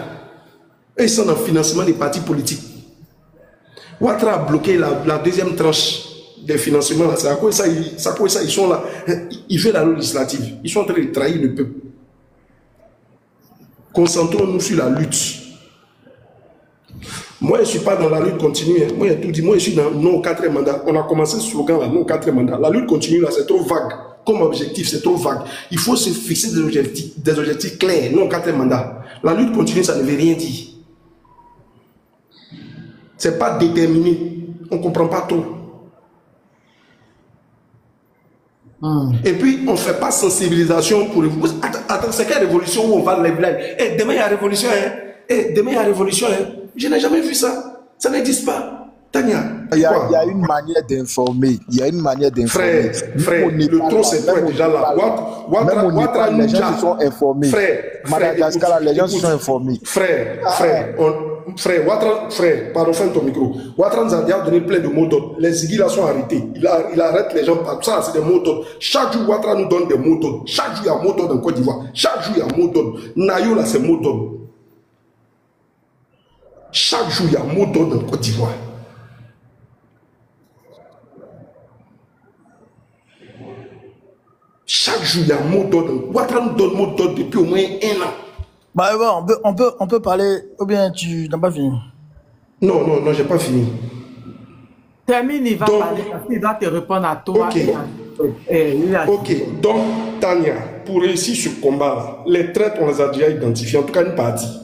Eux, ils sont dans le financement des partis politiques. Ouattara a bloqué la deuxième tranche des financements. C'est à cause de ça, ils sont là. Ils veulent la législative. Ils sont en train de trahir le peuple. Concentrons-nous sur la lutte. Moi, je ne suis pas dans la lutte continue. Moi, j'ai tout dit. Moi, je suis dans non au 4e mandat. On a commencé ce slogan là, non au 4e mandat. La lutte continue là, c'est trop vague. Comme objectif, c'est trop vague. Il faut se fixer des objectifs clairs, non au 4e mandat. La lutte continue, ça ne veut rien dire. C'est pas déterminé. On ne comprend pas trop. Et puis, on ne fait pas sensibilisation pour... Attends, c'est quelle révolution où on va les blagues? Et demain, il y a révolution, hein? Et demain, il y a révolution, hein? Je n'ai jamais vu ça. Ça n'existe pas. Tania. Il y a une manière d'informer. Il y a une manière d'informer. Frère, le trop, c'est toi déjà là. Ouattara nous gens se sont informés. Madagascar, les gens se sont informés. Frère, Ouattara, pardon, ferme ton micro. Ouattara nous a déjà donné plein de mots d'ordre. Les Ziggy là sont arrêtés. Il arrête les gens par ça, c'est des mots d'ordre. Chaque jour, Ouattara nous donne des mots d'ordre. Chaque jour, il y a un mot d'ordre en Côte d'Ivoire. Chaque jour, il y a un mot d'ordre. Nayo là, c'est mot d'ordre. Chaque jour, il y a un mot d'ordre en Côte d'Ivoire. Chaque jour, il y a un mot d'ordre. Ouattara nous donne mot d'ordre depuis au moins 1 an. Bah, on peut parler, ou bien tu n'as pas fini? Non, j'ai pas fini. Termine, il va parler parce qu'il doit te répondre à toi. Ok, donc, Tania, pour réussir ce combat-là, les traites, on les a déjà identifiés, en tout cas une partie.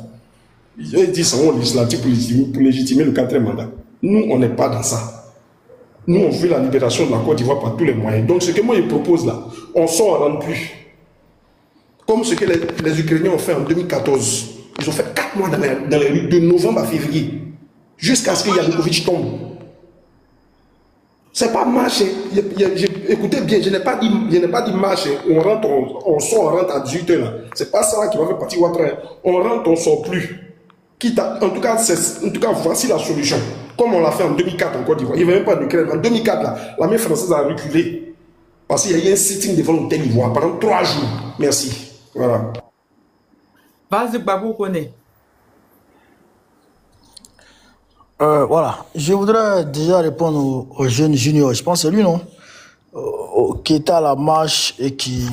Ils ont dit c'est un législatif pour légitimer le 4e mandat. Nous, on n'est pas dans ça. Nous, on veut la libération de la Côte d'Ivoire par tous les moyens. Donc, ce que moi, je propose là, on s'en rend plus. Comme ce que les Ukrainiens ont fait en 2014. Ils ont fait 4 mois dans les rues, de novembre à février, jusqu'à ce que Yanukovych tombe. C'est pas marche. Écoutez bien, je n'ai pas dit marche. On sort, on rentre à 18h là. C'est pas ça qui va faire partie Ouattara. On rentre, on sort plus. En tout cas, voici la solution. Comme on l'a fait en 2004 en Côte d'Ivoire. Il n'y avait même pas d'Ukraine. En 2004, là, l'armée française a reculé. Parce qu'il y a eu un sitting devant l'hôtel Ivoire pendant 3 jours. Merci. Voilà. Vas-y, Babou, connaît. Voilà. Je voudrais déjà répondre au jeune junior. Je pense que c'est lui, non? Qui était à la marche et qui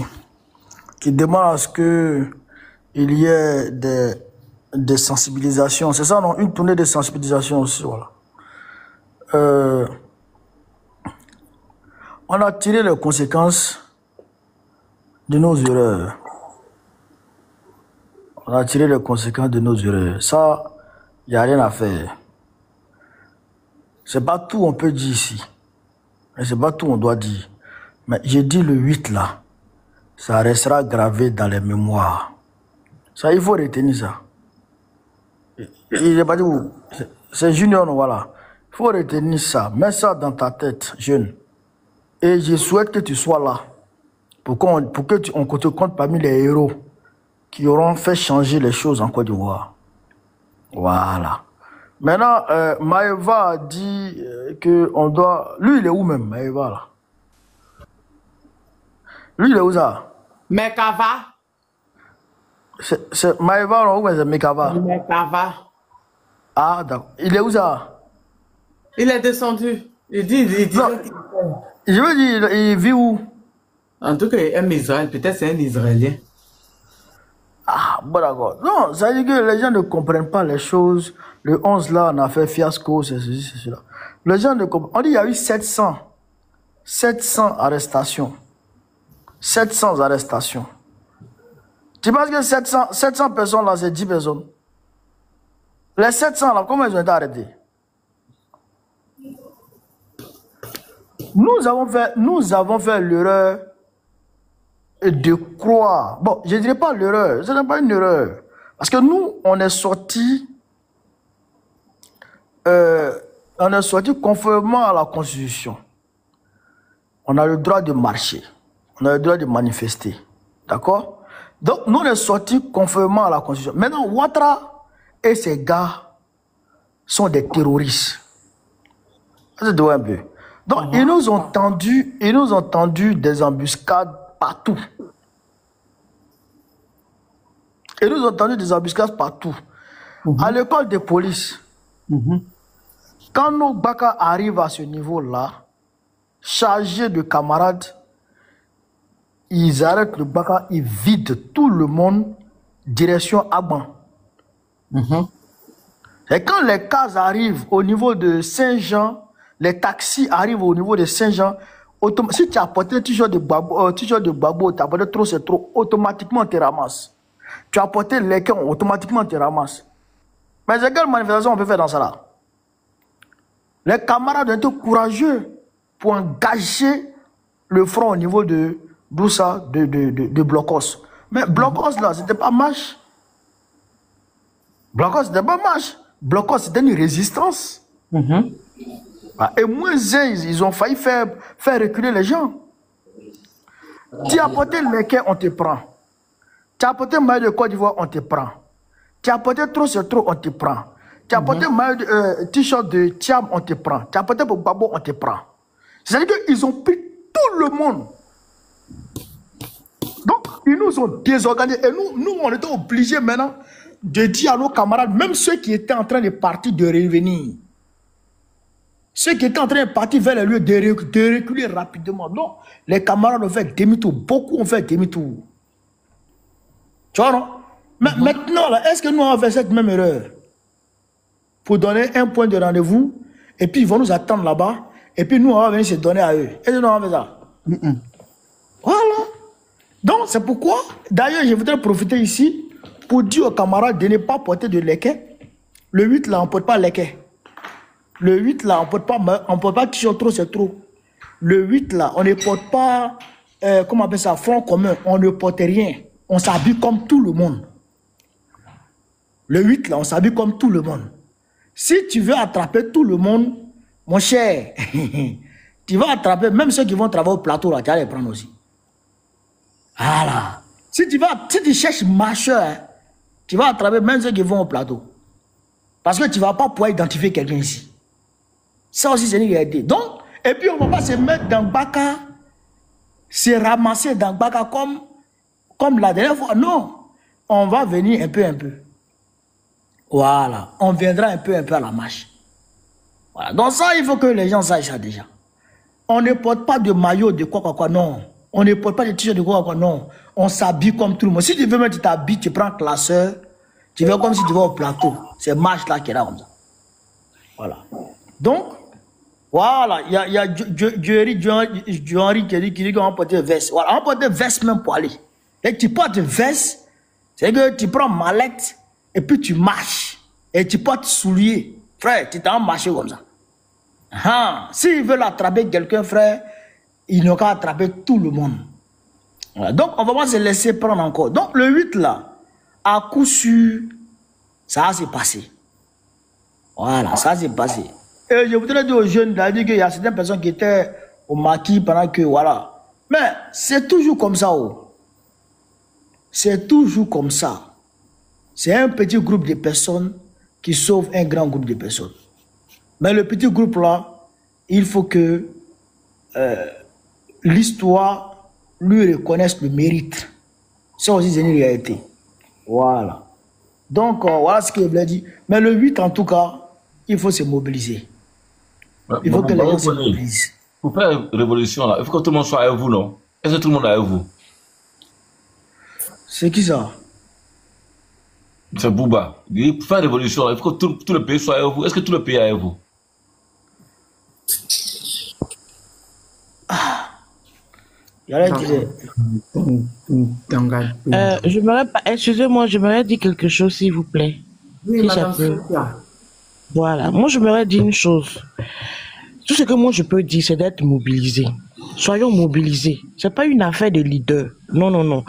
demande à ce qu'il y ait des sensibilisations. C'est ça, non? Une tournée de sensibilisation aussi, voilà. On a tiré les conséquences de nos erreurs. On a tiré les conséquences de nos erreurs. Ça, il n'y a rien à faire. C'est pas tout on peut dire ici. C'est pas tout on doit dire. Mais j'ai dit le 8 là. Ça restera gravé dans les mémoires. Ça, il faut retenir ça. Il n'est pas dit où. C'est junior, voilà. Il faut retenir ça. Mets ça dans ta tête, jeune. Et je souhaite que tu sois là. Pour qu'on te compte parmi les héros qui auront fait changer les choses en Côte d'Ivoire. Voilà. Maintenant, Maëva a dit qu'on doit... Lui, il est où même, Maëva, là? Lui, il est où ça? Mekava. C'est Maëva, non? Ou c'est Mekava? Mekava. Ah, d'accord. Il est où ça? Il est descendu. Il dit non, je veux dire, il vit où? En tout cas, il aime Israël. Peut-être c'est un Israélien. Ah, bon d'accord. Non, ça veut dire que les gens ne comprennent pas les choses. Le 11 là, on a fait fiasco, c'est ceci, c'est cela. Les gens ne comprennent pas. On dit qu'il y a eu 700 arrestations. 700 arrestations. Tu penses que 700 personnes là, c'est 10 personnes? Les 700 là, comment ils ont été arrêtés? Nous avons fait l'erreur de croire. Bon, je ne dirais pas l'erreur, ce n'est pas une erreur. Parce que nous, on est sortis conformément à la Constitution. On a le droit de marcher, on a le droit de manifester. D'accord? Donc, nous, on est sortis conformément à la Constitution. Maintenant, Ouattara et ses gars sont des terroristes. Ça se doit un peu. Donc, ils nous ont tendu des embuscades partout. Ils nous ont tendu des embuscades partout. À l'école de police, quand nos Baka arrivent à ce niveau-là, chargés de camarades, ils arrêtent le Baka, ils vident tout le monde direction Aban. Et quand les cases arrivent au niveau de Saint-Jean, les taxis arrivent au niveau de Saint-Jean, si tu as apporté un t-shirt de babo, tu as apporté trop, c'est trop, automatiquement on te ramasse. Tu as apporté les camps, automatiquement on te ramasse. Mais quelle manifestation on peut faire dans ça là? Les camarades ont été courageux pour engager le front au niveau de Doussa, de Blocos. Mais Blocos là, c'était pas marche. Blocos, c'était pas marche. Blocos, c'était une résistance. Et moins ils ont failli faire reculer les gens. Tu as apporté les quais, on te prend. Tu as apporté maillot de Côte d'Ivoire, on te prend. Tu as apporté trop, c'est trop, on te prend. Tu as apporté t-shirt de Thiam, on te prend. Tu as apporté pour Babo, on te prend. C'est-à-dire qu'ils ont pris tout le monde. Donc, ils nous ont désorganisés. Et nous, on était obligés maintenant de dire à nos camarades, même ceux qui étaient en train de partir, de revenir. Ceux qui étaient en train de partir vers les lieux, de reculer rapidement. Donc, les camarades ont fait demi-tour. Beaucoup ont fait demi-tour. Tu vois, non? Mais maintenant, est-ce que nous avons fait cette même erreur? Pour donner un point de rendez-vous, et puis ils vont nous attendre là-bas, et puis nous, on va venir se donner à eux. Est-ce que nous avons fait ça? Voilà. Donc, c'est pourquoi, d'ailleurs, je voudrais profiter ici pour dire aux camarades de ne pas porter de leket. Le 8, là, on ne porte pas leket. Le 8, là, on ne porte pas t-shirt trop, c'est trop. Le 8, là, on ne porte pas, comment on appelle ça, front commun. On ne porte rien. On s'habille comme tout le monde. Le 8, là, on s'habille comme tout le monde. Si tu veux attraper tout le monde, mon cher, tu vas attraper même ceux qui vont travailler au plateau, là, tu vas les prendre aussi. Voilà. Si tu cherches marcheur, hein, tu vas attraper même ceux qui vont au plateau. Parce que tu ne vas pas pouvoir identifier quelqu'un ici. Ça aussi, c'est une réalité. Donc, et puis on ne va pas se mettre dans Baka, se ramasser dans Baka comme la dernière fois. Non. On va venir un peu. Voilà. On viendra un peu à la marche. Voilà. Donc ça, il faut que les gens sachent ça déjà. On ne porte pas de maillot de quoi, non. On ne porte pas de t-shirt de quoi, non. On s'habille comme tout le monde. Si tu veux mettre ta bille, tu prends classeur, tu vas comme si tu vas au plateau. C'est marche là qui est là comme ça. Voilà. Donc, voilà. Il y a Johanry qui dit qu'on va porter veste. Voilà. On va porter veste même pour aller. Et tu portes veste, c'est que tu prends mallette et puis tu marches. Et tu portes souliers. Frère, tu t'en marches comme ça. S'ils veulent attraper quelqu'un, frère, ils n'ont qu'à attraper tout le monde. Voilà. Donc, on va pas se laisser prendre encore. Donc, le 8 là, à coup sûr, ça s'est passé. Voilà, ça s'est passé. Et je voudrais dire aux jeunes qu'il y a certaines personnes qui étaient au maquis pendant que, voilà. Mais c'est toujours comme ça. C'est toujours comme ça. C'est un petit groupe de personnes qui sauve un grand groupe de personnes. Mais le petit groupe là, il faut que l'histoire lui reconnaisse le mérite. Ça aussi, c'est une réalité. Voilà. Donc, voilà ce que je voulais dire. Mais le 8, en tout cas, il faut se mobiliser. Il faut que les gens se mobilisent. Pour faire une révolution, là, il faut que tout le monde soit avec vous, non? Est-ce que tout le monde est avec vous? C'est qui ça? C'est Bouba. Pour faire une révolution, là, il faut que tout le pays soit avec vous. Est-ce que tout le pays est avec vous? Excusez-moi, j'aimerais dire quelque chose, s'il vous plaît. Oui, si madame ça peut. Sophia. Voilà. Moi, j'aimerais dire une chose. Tout ce que moi, je peux dire, c'est d'être mobilisé. Soyons mobilisés. C'est pas une affaire de leader. Non.